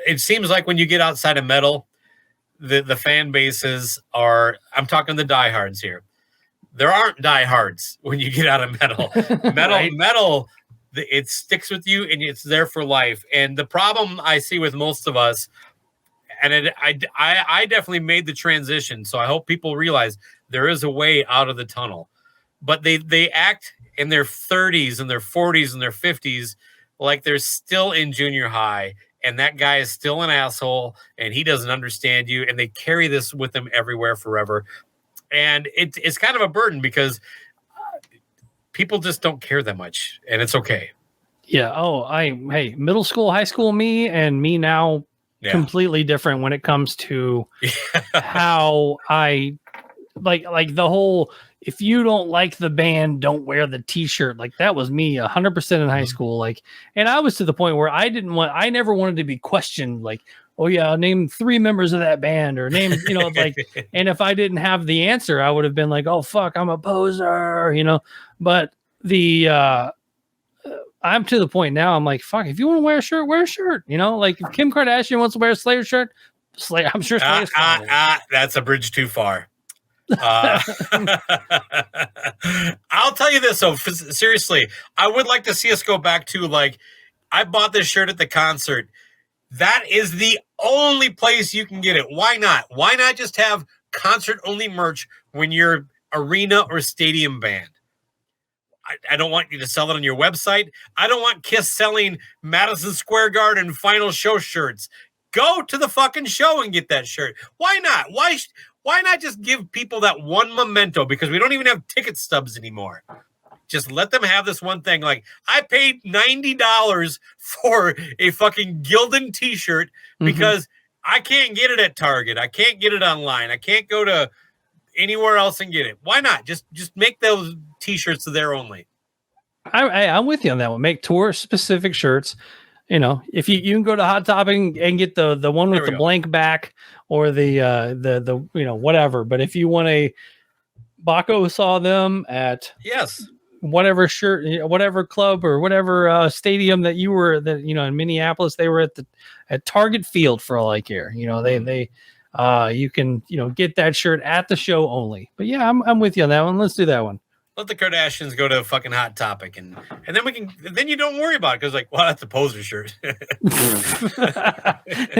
It seems like when you get outside of metal, the fan bases are, I'm talking the diehards here. There aren't diehards when you get out of metal. Right? Metal, it sticks with you and it's there for life. And the problem I see with most of us, and I definitely made the transition, so I hope people realize there is a way out of the tunnel. But they act in their 30s and their 40s and their 50s like they're still in junior high, and that guy is still an asshole, and he doesn't understand you, and they carry this with them everywhere forever. And it's kind of a burden because people just don't care that much, and it's okay. Yeah. Oh, hey, middle school, high school me and me now completely different when it comes to how I like the whole, if you don't like the band, don't wear the t-shirt. Like that was me 100% in high school. Like, and I was to the point where I never wanted to be questioned. Like, oh yeah, name 3 members of that band or name, like, and if I didn't have the answer, I would have been like, oh fuck, I'm a poser, but I'm to the point now. I'm like, fuck, if you want to wear a shirt, wear a shirt. Like if Kim Kardashian wants to wear a Slayer shirt, Slayer. I'm sure Slayer's that's a bridge too far. I'll tell you this. So seriously, I would like to see us go back to like, I bought this shirt at the concert. That is the only place you can get it. Why not? Why not just have concert only merch when you're arena or stadium band? I don't want you to sell it on your website. I don't want Kiss selling Madison Square Garden final show shirts. Go to the fucking show and get that shirt. Why not? Why not just give people that one memento? Because we don't even have ticket stubs anymore. Just let them have this one thing. Like, I paid $90 for a fucking Gildan t-shirt because I can't get it at Target. I can't get it online. I can't go to anywhere else and get it. Why not? Just make those t-shirts there only. I'm with you on that one. Make tour specific shirts. If you can go to Hot Topic and get the one with the blank back or the whatever. But if you want a Bakko saw them at whatever shirt, whatever club or whatever stadium that you were in Minneapolis, they were at Target Field for all I care. They you can get that shirt at the show only. But yeah, I'm with you on that one. Let's do that one. Let the Kardashians go to a fucking Hot Topic, and then you don't worry about it because like, well, that's a poser shirt. And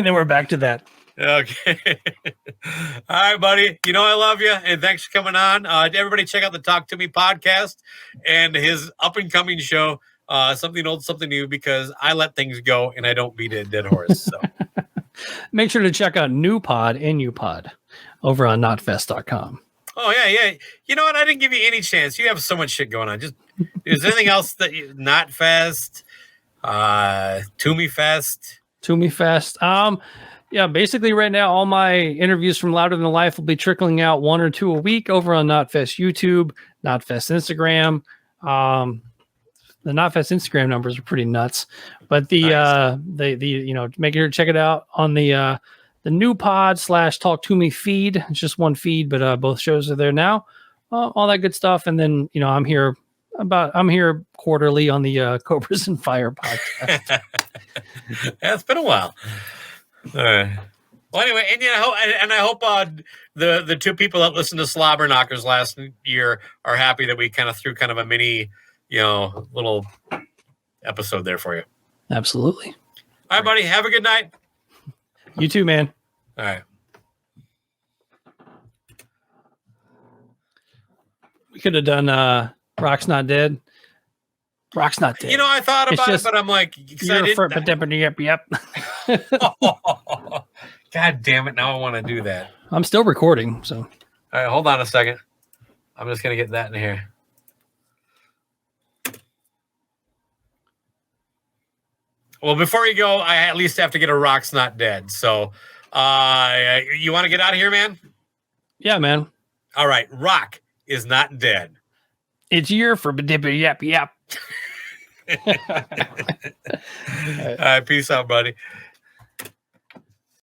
then we're back to that. Okay. All right, buddy. I love you, and thanks for coming on. Everybody, check out the Talk to Me podcast and his up and coming show, Something Old, Something New, because I let things go and I don't beat a dead horse. So make sure to check out New Pod over on notfest.com. Oh, yeah. You know what? I didn't give you any chance. You have so much shit going on. Just, is there anything else that Not Fest, Toomey Fest? Toomey Fest. Yeah, basically right now, all my interviews from Louder Than Life will be trickling out 1 or 2 a week over on Notfest YouTube, Notfest Instagram. The Notfest Instagram numbers are pretty nuts, but nice. Make sure to check it out on the New Pod / Talk to Me feed. It's just one feed, but both shows are there now. All that good stuff. And then, I'm here quarterly on the Cobras and Fire podcast. Yeah, it's been a while. All right. Well, anyway, and I hope the 2 people that listened to Slobberknockers last year are happy that we kind of threw kind of a mini, little episode there for you. Absolutely. All right, buddy. Have a good night. You too, man. All right. We could have done Rock's Not Dead. Rock's not dead. I thought about it, but I'm like, yep. Oh, God damn it. Now I want to do that. I'm still recording, so. All right, hold on a second. I'm just going to get that in here. Well, before you go, I at least have to get a Rock's Not Dead. So, you want to get out of here, man? Yeah, man. All right. Rock is not dead. It's year for yep. All right. Peace out, buddy.